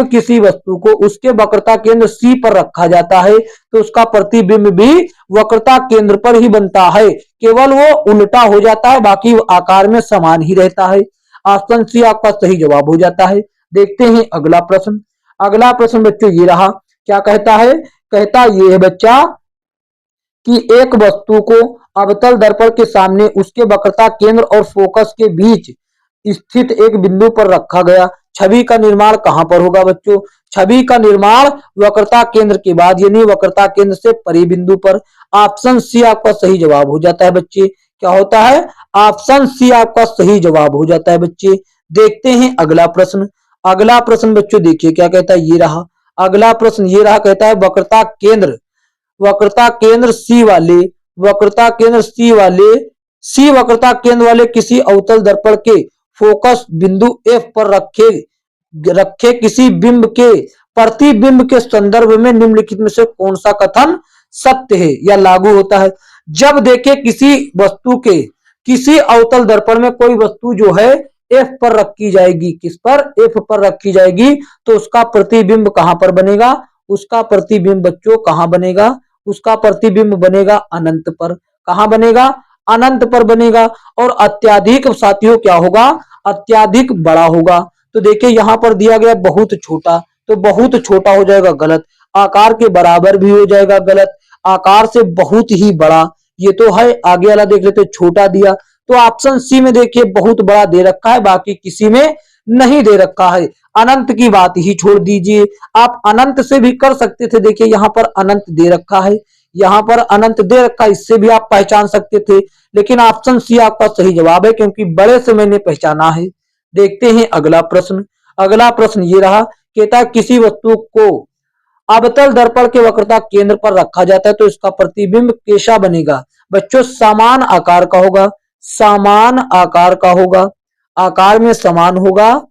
किसी वस्तु को उसके वक्रता केंद्र सी पर रखा जाता है तो उसका प्रतिबिंब भी वक्रता केंद्र पर ही बनता है, केवल वो उल्टा हो जाता है, बाकी आकार में समान ही रहता है। ऑप्शन सी आपका सही जवाब हो जाता है। देखते हैं अगला प्रश्न। अगला प्रश्न बच्चों ये रहा, क्या कहता है? कहता ये है बच्चा कि एक वस्तु को अवतल दर्पण के सामने उसके वक्रता केंद्र और फोकस के बीच स्थित एक बिंदु पर रखा गया। छवि का निर्माण कहां पर होगा बच्चों? छवि का निर्माण वक्रता केंद्र के बाद यानी वक्रता केंद्र से परे बिंदु पर। ऑप्शन सी आपका सही जवाब हो जाता है बच्चे। क्या होता है? ऑप्शन सी आपका सही जवाब हो जाता है बच्चे। देखते हैं अगला प्रश्न। अगला प्रश्न बच्चों देखिए क्या कहता है, ये रहा। अगला प्रश्न ये रहा, कहता है वक्रता केंद्र सी वक्रता केंद्र वाले किसी अवतल दर्पण के फोकस बिंदु एफ पर रखे किसी बिंब के प्रतिबिंब के संदर्भ में निम्नलिखित में से कौन सा कथन सत्य है या लागू होता है? जब देखे किसी अवतल दर्पण में कोई वस्तु जो है एफ पर रखी जाएगी, किस पर? एफ पर रखी जाएगी, तो उसका प्रतिबिंब कहां पर बनेगा? उसका प्रतिबिंब बच्चों कहां बनेगा? उसका प्रतिबिंब बनेगा अनंत पर। कहां बनेगा? अनंत पर बनेगा। और अत्याधिक साथियों क्या होगा? अत्याधिक बड़ा होगा। तो देखिए यहां पर दिया गया बहुत छोटा, तो बहुत छोटा हो जाएगा गलत। आकार के बराबर भी हो जाएगा गलत। आकार से बहुत ही बड़ा ये तो है। आगे वाला देख लेते, छोटा दिया। तो ऑप्शन सी में देखिए बहुत बड़ा दे रखा है, बाकी किसी में नहीं दे रखा है। अनंत की बात ही छोड़ दीजिए, आप अनंत से भी कर सकते थे। देखिए यहां पर अनंत दे रखा है, यहां पर अनंत दे रखा है, इससे भी आप पहचान सकते थे। लेकिन ऑप्शन सी आपका सही जवाब है, क्योंकि बड़े से मैंने पहचाना है। देखते हैं अगला प्रश्न। अगला प्रश्न ये रहा, कहता है किसी वस्तु को अवतल दर्पण के वक्रता केंद्र पर रखा जाता है तो इसका प्रतिबिंब कैसा बनेगा? बच्चों समान आकार का होगा। समान आकार का होगा, आकार में समान होगा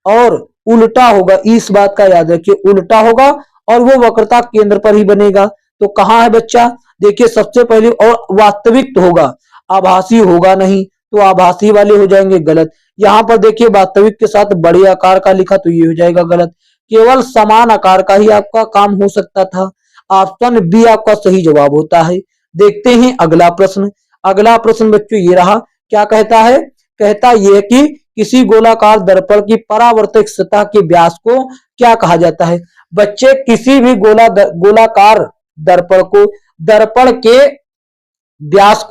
और उल्टा होगा। इस बात का याद रखिए, उल्टा होगा और वो वक्रता केंद्र पर ही बनेगा। तो कहां है बच्चा? देखिए सबसे पहले, और वास्तविक तो होगा, आभासी होगा नहीं, तो आभासी वाले हो जाएंगे गलत। यहां पर देखिए वास्तविक के साथ बड़े आकार का लिखा, तो ये हो जाएगा गलत। केवल समान आकार का ही आपका काम हो सकता था। ऑप्शन बी आपका सही जवाब होता है। देखते हैं अगला प्रश्न। अगला प्रश्न बच्चों ये रहा, क्या कहता है? कहता यह कि किसी गोलाकार दर्पण की परावर्तक सतह के व्यास को क्या कहा जाता है? बच्चे किसी भी गोलाकार दर्पण को दर्पण के व्यास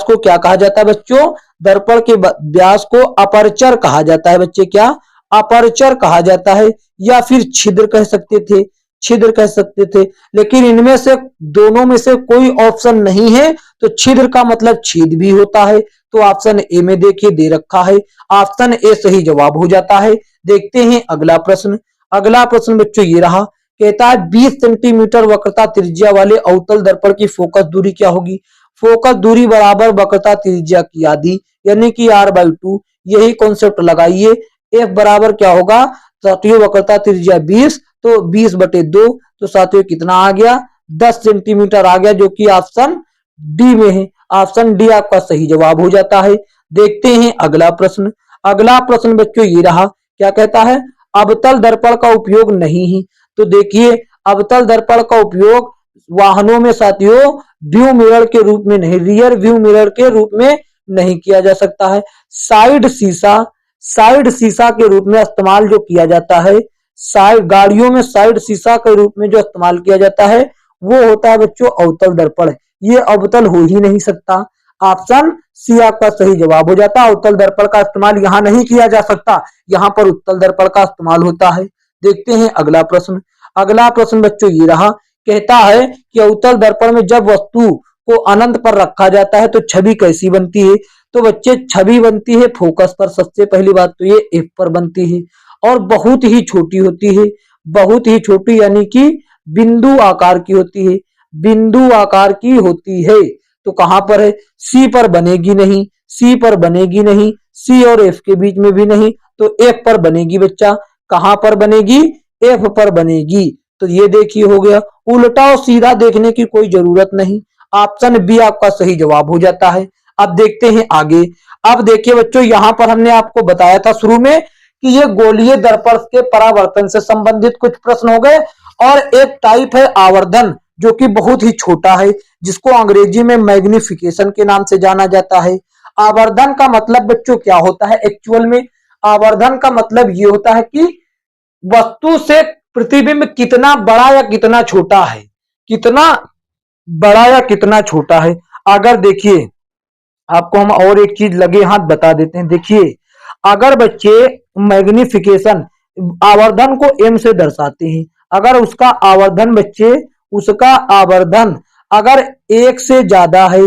को क्या कहा जाता है बच्चों? दर्पण के व्यास को अपर्चर कहा जाता है बच्चे। क्या? अपर्चर कहा जाता है, या फिर छिद्र कह सकते थे, छिद्र कह सकते थे। लेकिन इनमें से दोनों में से कोई ऑप्शन नहीं है, तो छिद्र का मतलब छेद भी होता है। तो ऑप्शन ए में देखिए दे रखा है, ऑप्शन ए सही जवाब हो जाता है। देखते हैं अगला प्रश्न। अगला प्रश्न बच्चों ये रहा, कहता है 20 सेंटीमीटर वक्रता त्रिज्या वाले अवतल दर्पण की फोकस दूरी क्या होगी? फोकस दूरी बराबर वक्रता त्रिज्या की आधी, यानी कि r/2। यही कॉन्सेप्ट लगाइए। एफ बराबर क्या होगा साथियों? वक्रता त्रिज्या 20, तो 20/2, तो साथियों कितना आ गया? 10 सेंटीमीटर आ गया, जो कि ऑप्शन डी में है। ऑप्शन डी आपका सही जवाब हो जाता है। देखते हैं अगला प्रश्न। अगला प्रश्न बच्चों ये रहा, क्या कहता है, अवतल दर्पण का उपयोग नहीं है। तो देखिए अवतल दर्पण का उपयोग वाहनों में साथियों व्यू मिरर के रूप में नहीं, रियर व्यू मिरर के रूप में नहीं किया जा सकता है। साइड शीशा के रूप में इस्तेमाल जो किया जाता है, साइड गाड़ियों में साइड शीशा के रूप में जो इस्तेमाल किया जाता है वो होता है बच्चों अवतल दर्पण। ये अवतल हो ही नहीं सकता। ऑप्शन सी आपका सही जवाब हो जाता। अवतल दर्पण का इस्तेमाल यहाँ नहीं किया जा सकता, यहाँ पर उत्तल दर्पण का इस्तेमाल होता है। देखते हैं अगला प्रश्न। अगला प्रश्न बच्चों ये रहा, कहता है कि अवतल दर्पण में जब वस्तु को अनंत पर रखा जाता है तो छवि कैसी बनती है। तो बच्चे छवि बनती है फोकस पर। सबसे पहली बात तो ये एफ पर बनती है और बहुत ही छोटी होती है, बहुत ही छोटी यानी कि बिंदु आकार की होती है, बिंदु आकार की होती है। तो कहां पर है, सी पर बनेगी नहीं, सी पर बनेगी नहीं, सी और एफ के बीच में भी नहीं, तो एफ पर बनेगी बच्चा। कहां पर बनेगी, एफ पर बनेगी। तो ये देखिए हो गया। उल्टा और सीधा देखने की कोई जरूरत नहीं, ऑप्शन बी आपका सही जवाब हो जाता है। अब देखते हैं आगे। अब देखिए बच्चों यहां पर हमने आपको बताया था शुरू में कि ये गोलीय दर्पण के परावर्तन से संबंधित कुछ प्रश्न हो गए। और एक टाइप है आवर्धन जो कि बहुत ही छोटा है, जिसको अंग्रेजी में मैग्निफिकेशन के नाम से जाना जाता है। आवर्धन का मतलब बच्चों क्या होता है एक्चुअल में, आवर्धन का मतलब ये होता है कि वस्तु से प्रतिबिंब कितना बड़ा या कितना छोटा है, कितना बड़ा या कितना छोटा है। अगर देखिए आपको हम और एक चीज लगे हाथ बता देते हैं। देखिए अगर बच्चे मैग्निफिकेशन आवर्धन को एम से दर्शाते हैं, अगर उसका आवर्धन बच्चे उसका आवर्धन अगर एक से ज्यादा है,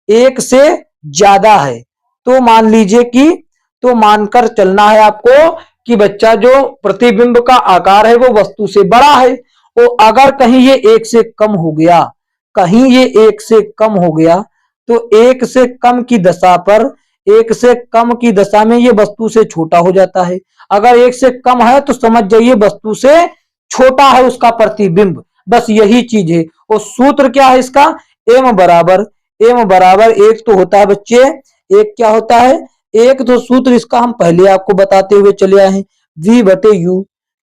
एक से ज्यादा है, तो मान लीजिए कि तो मानकर चलना है आपको कि बच्चा जो प्रतिबिंब का आकार है वो वस्तु से बड़ा है। तो अगर कहीं ये एक से कम हो गया, कहीं ये एक से कम हो गया, तो एक से कम की दशा पर, एक से कम की दशा में ये वस्तु से छोटा हो जाता है। अगर एक से कम है तो समझ जाइए वस्तु से छोटा है उसका प्रतिबिंब। बस यही चीज है। और सूत्र क्या है इसका, एम बराबर एक तो होता है बच्चे, एक क्या होता है, एक तो सूत्र इसका हम पहले आपको बताते हुए चले आए हैं, v बटे यू।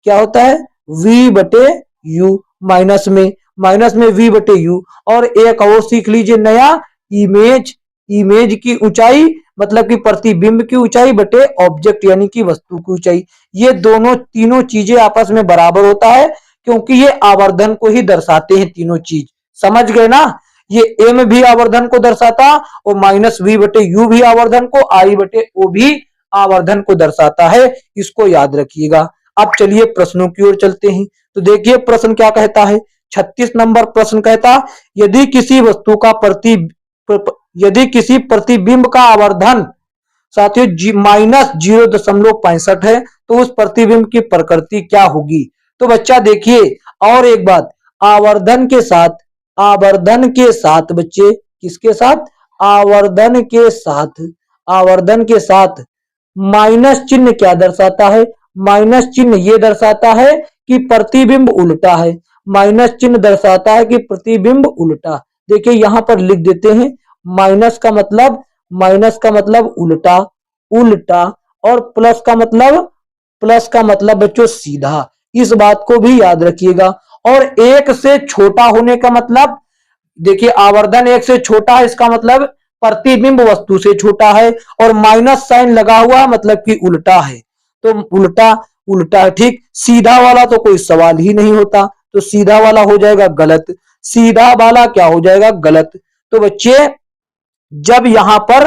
क्या होता है, v बटे यू, माइनस में v बटे यू। और एक और सीख लीजिए नया, इमेज की ऊंचाई मतलब कि प्रतिबिंब की ऊंचाई बटे ऑब्जेक्ट यानी कि वस्तु की ऊंचाई। ये दोनों तीनों चीजें आपस में बराबर होता है क्योंकि ये आवर्धन को ही दर्शाते हैं तीनों चीज। समझ गए ना, ये एम भी आवर्धन को दर्शाता और माइनस वी बटे यू भी आवर्धन को, आई बटे ओ भी आवर्धन को दर्शाता है। इसको याद रखिएगा। अब चलिए प्रश्नों की ओर चलते हैं। तो देखिए प्रश्न क्या कहता है, 36 नंबर प्रश्न कहता, यदि किसी वस्तु का यदि किसी प्रतिबिंब का आवर्धन साथियों माइनस 0.65 है तो उस प्रतिबिंब की प्रकृति क्या होगी। तो बच्चा देखिए और एक बात, आवर्धन के साथ बच्चे किसके साथ, आवर्धन के साथ माइनस चिन्ह क्या दर्शाता है, माइनस चिन्ह ये दर्शाता है कि प्रतिबिंब उल्टा है, माइनस चिन्ह दर्शाता है कि प्रतिबिंब उल्टा। देखिए यहां पर लिख देते हैं माइनस का मतलब उल्टा, और प्लस का मतलब बच्चों सीधा। इस बात को भी याद रखिएगा। और एक से छोटा होने का मतलब, देखिए आवर्धन एक से छोटा है इसका मतलब प्रतिबिंब वस्तु से छोटा है, और माइनस साइन लगा हुआ मतलब कि उल्टा है। तो उल्टा है, ठीक। सीधा वाला तो कोई सवाल ही नहीं होता, तो सीधा वाला हो जाएगा गलत, सीधा वाला क्या हो जाएगा, गलत। तो बच्चे जब यहां पर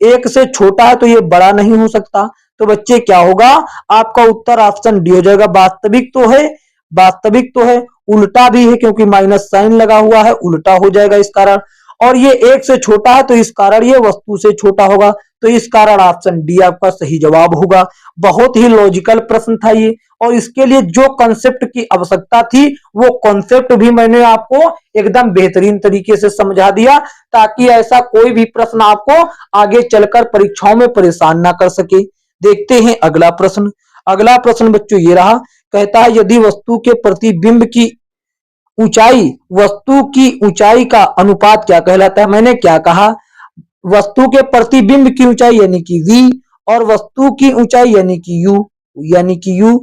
एक से छोटा है तो ये बड़ा नहीं हो सकता, तो बच्चे क्या होगा, आपका उत्तर ऑप्शन डी हो जाएगा। वास्तविक तो है, उल्टा भी है क्योंकि माइनस साइन लगा हुआ है, उल्टा हो जाएगा इस कारण। और ये एक से छोटा है तो इस कारण ये वस्तु से छोटा होगा, तो इस कारण ऑप्शन डी आपका सही जवाब होगा। बहुत ही लॉजिकल प्रश्न था ये, और इसके लिए जो कॉन्सेप्ट की आवश्यकता थी वो कॉन्सेप्ट भी मैंने आपको एकदम बेहतरीन तरीके से समझा दिया, ताकि ऐसा कोई भी प्रश्न आपको आगे चलकर परीक्षाओं में परेशान ना कर सके। देखते हैं अगला प्रश्न। अगला प्रश्न बच्चों ये रहा, कहता है यदि वस्तु के प्रतिबिंब की ऊंचाई, वस्तु की ऊंचाई का अनुपात क्या कहलाता है। मैंने क्या कहा, वस्तु के प्रतिबिंब की ऊंचाई यानी कि v और वस्तु की ऊंचाई यानी कि u।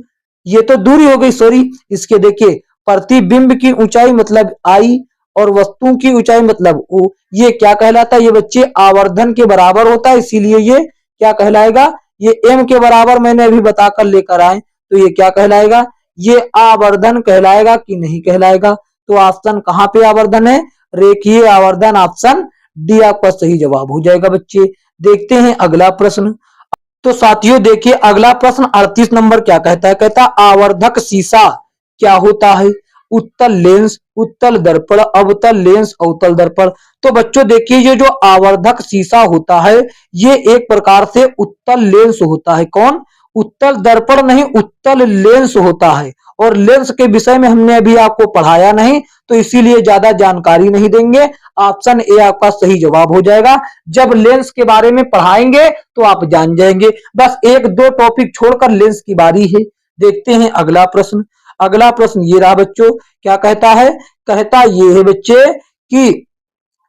ये तो दूरी हो गई, सॉरी। इसके देखिए प्रतिबिंब की ऊंचाई मतलब I और वस्तु की ऊंचाई मतलब O। ये क्या कहलाता है? ये बच्चे आवर्धन के बराबर होता है, इसीलिए ये क्या कहलाएगा? ये m के बराबर मैंने अभी बताकर लेकर आए, तो ये क्या कहलाएगा? ये आवर्धन कहलाएगा कि नहीं कहलाएगा? तो ऑप्शन कहां पे आवर्धन है? रेखीय आवर्धन, ऑप्शन डी आपका सही जवाब हो जाएगा बच्चे। देखते हैं अगला प्रश्न। तो साथियों देखिए अगला प्रश्न 38 नंबर क्या कहता है? कहता आवर्धक शीशा क्या होता है? उत्तल लेंस, उत्तल दर्पण, अवतल लेंस, अवतल दर्पण। तो बच्चों देखिए ये जो आवर्धक शीशा होता है ये एक प्रकार से उत्तल लेंस होता है। कौन? उत्तल दर्पण नहीं, उत्तल लेंस होता है। और लेंस के विषय में हमने अभी आपको पढ़ाया नहीं, तो इसीलिए ज्यादा जानकारी नहीं देंगे। ऑप्शन ए आपका सही जवाब हो जाएगा। जब लेंस के बारे में पढ़ाएंगे तो आप जान जाएंगे। बस एक दो टॉपिक छोड़कर लेंस की बारी है। देखते हैं अगला प्रश्न। अगला प्रश्न ये रहा बच्चों, क्या कहता है? कहता ये है बच्चे कि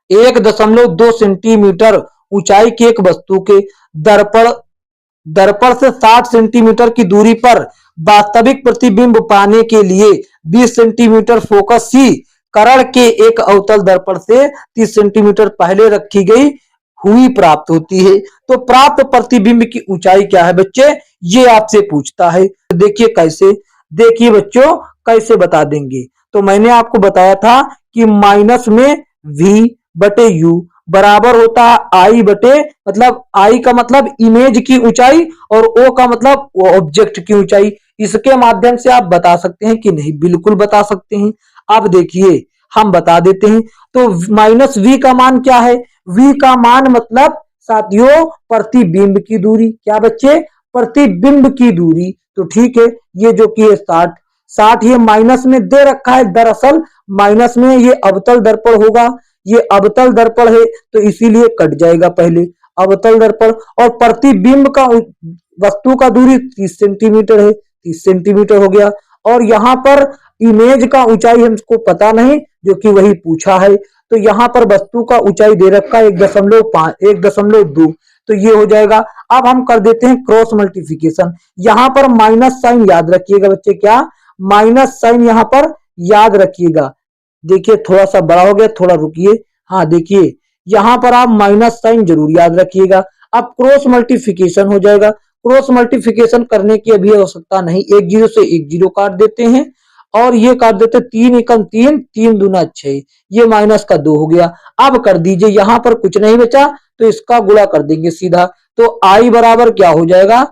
1.2 सेंटीमीटर ऊंचाई की एक वस्तु के दर्पण दर्पण से 60 सेंटीमीटर की दूरी पर वास्तविक प्रतिबिंब पाने के लिए 20 सेंटीमीटर फोकस सी करण के एक अवतल दर्पण से 30 सेंटीमीटर पहले रखी गई हुई प्राप्त होती है। तो प्राप्त प्रतिबिंब की ऊंचाई क्या है बच्चे? ये आपसे पूछता है। देखिए कैसे, देखिए बच्चों कैसे बता देंगे। तो मैंने आपको बताया था कि माइनस में v बटे u बराबर होता है आई बटे, मतलब आई का मतलब इमेज की ऊंचाई और ओ का मतलब ऑब्जेक्ट की ऊंचाई। इसके माध्यम से आप बता सकते हैं कि नहीं? बिल्कुल बता सकते हैं। अब देखिए हम बता देते हैं। तो माइनस वी का मान क्या है? वी का मान मतलब साथियों प्रतिबिंब की दूरी। क्या बच्चे? प्रतिबिंब की दूरी। तो ठीक है, ये जो कि है 60 ये माइनस में दे रखा है। दरअसल माइनस में ये अवतल दर्पण होगा, ये अवतल दर्पण है तो इसीलिए कट जाएगा पहले अवतल दर्पण। और प्रतिबिंब का वस्तु का दूरी 30 सेंटीमीटर है, 30 सेंटीमीटर हो गया। और यहाँ पर इमेज का ऊंचाई हमको पता नहीं, जो कि वही पूछा है। तो यहाँ पर वस्तु का ऊंचाई दे रखा है 1.5 1.2, तो ये हो जाएगा। अब हम कर देते हैं क्रॉस मल्टीप्लिकेशन। यहाँ पर माइनस साइन याद रखिएगा बच्चे। क्या? माइनस साइन यहाँ पर याद रखिएगा। देखिए थोड़ा सा बड़ा हो गया, थोड़ा रुकिए। हाँ देखिए यहाँ पर आप माइनस साइन जरूर याद रखिएगा। अब क्रॉस मल्टीप्लिकेशन हो जाएगा। क्रॉस मल्टीप्लिकेशन करने की अभी आवश्यकता नहीं, 1 0 से 1 0 काट देते हैं और ये काट देते 3 एकम 3, 3 दूना 6, ये माइनस का 2 हो गया। अब कर दीजिए, यहाँ पर कुछ नहीं बचा तो इसका गुणा कर देंगे सीधा। तो आई बराबर क्या हो जाएगा?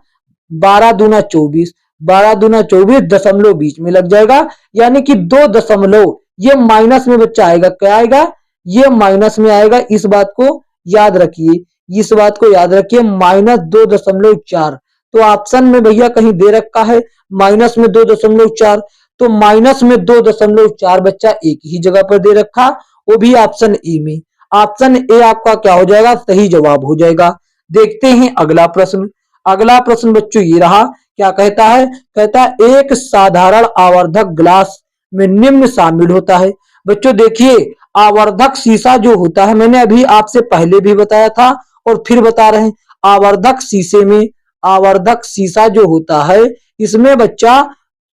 12 दूना 24, 12 दूना 24 दशमलव बीच में लग जाएगा, यानी कि 2 दशमलव। ये माइनस में बच्चा आएगा, क्या आएगा? ये माइनस में आएगा। इस बात को याद रखिए, इस बात को याद रखिए, -2.4। तो ऑप्शन में भैया कहीं दे रखा है माइनस में 2.4, तो माइनस में 2.4 बच्चा एक ही जगह पर दे रखा, वो भी ऑप्शन ए में। ऑप्शन ए आपका क्या हो जाएगा? सही जवाब हो जाएगा। देखते हैं अगला प्रश्न। अगला प्रश्न बच्चों ये रहा, क्या कहता है? कहता है एक साधारण आवर्धक ग्लास में निम्न शामिल होता है। बच्चों देखिए आवर्धक शीशा जो होता है, मैंने अभी आपसे पहले भी बताया था और फिर बता रहे हैं। आवर्धक शीशे में, आवर्धक शीशा जो होता है इसमें बच्चा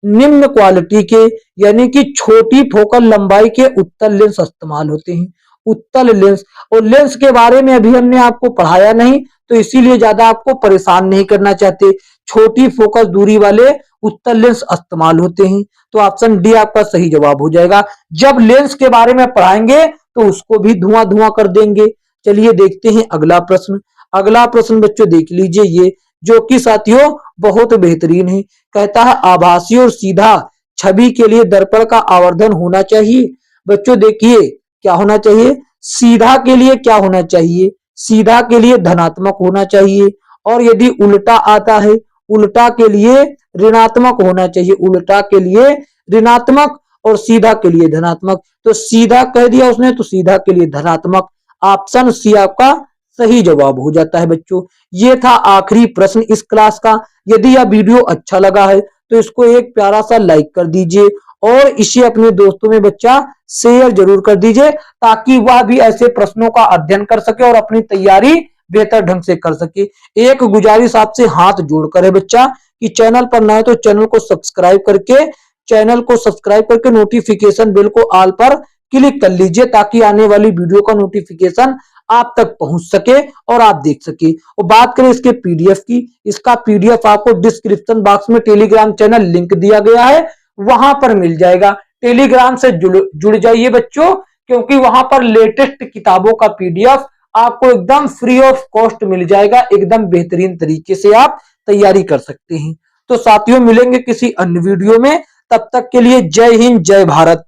निम्न क्वालिटी के यानी कि छोटी फोकल लंबाई के उत्तल लेंस इस्तेमाल होते हैं। उत्तल लेंस, और लेंस के बारे में अभी हमने आपको पढ़ाया नहीं, तो इसीलिए ज्यादा आपको परेशान नहीं करना चाहते। छोटी फोकस दूरी वाले उत्तल लेंस इस्तेमाल होते हैं। तो ऑप्शन डी आपका सही जवाब हो जाएगा। जब लेंस के बारे में पढ़ाएंगे तो उसको भी धुआं धुआं कर देंगे। चलिए देखते हैं अगला प्रश्न। अगला प्रश्न बच्चों देख लीजिए, ये जो कि साथियों बहुत बेहतरीन है। कहता है आभासी और सीधा छवि के लिए दर्पण का आवर्धन होना चाहिए। बच्चों देखिए क्या होना चाहिए? सीधा के लिए क्या होना चाहिए? सीधा के लिए धनात्मक होना चाहिए, और यदि उल्टा आता है उल्टा के लिए ऋणात्मक होना चाहिए। उल्टा के लिए ऋणात्मक और सीधा के लिए धनात्मक। तो सीधा कह दिया उसने, तो सीधा के लिए धनात्मक। ऑप्शन सी आपका सही जवाब हो जाता है बच्चों। ये था आखिरी प्रश्न इस क्लास का। यदि यह वीडियो अच्छा लगा है तो इसको एक प्यारा सा लाइक कर दीजिए और इसे अपने दोस्तों में बच्चा शेयर जरूर कर दीजिए ताकि वह भी ऐसे प्रश्नों का अध्ययन कर सके और अपनी तैयारी बेहतर ढंग से कर सके। एक गुजारिश आपसे हाथ जोड़कर है बच्चा कि चैनल पर नए तो चैनल को सब्सक्राइब करके नोटिफिकेशन बेल को ऑल पर क्लिक कर लीजिए ताकि आने वाली वीडियो का नोटिफिकेशन आप तक पहुंच सके और आप देख सके। और बात करें इसके पीडीएफ की, इसका पीडीएफ आपको डिस्क्रिप्शन बॉक्स में टेलीग्राम चैनल लिंक दिया गया है, वहां पर मिल जाएगा। टेलीग्राम से जुड़ जाइए बच्चों, क्योंकि वहां पर लेटेस्ट किताबों का पीडीएफ आपको एकदम फ्री ऑफ कॉस्ट मिल जाएगा। एकदम बेहतरीन तरीके से आप तैयारी कर सकते हैं। तो साथियों मिलेंगे किसी अन्य वीडियो में, तब तक के लिए जय हिंद जय भारत।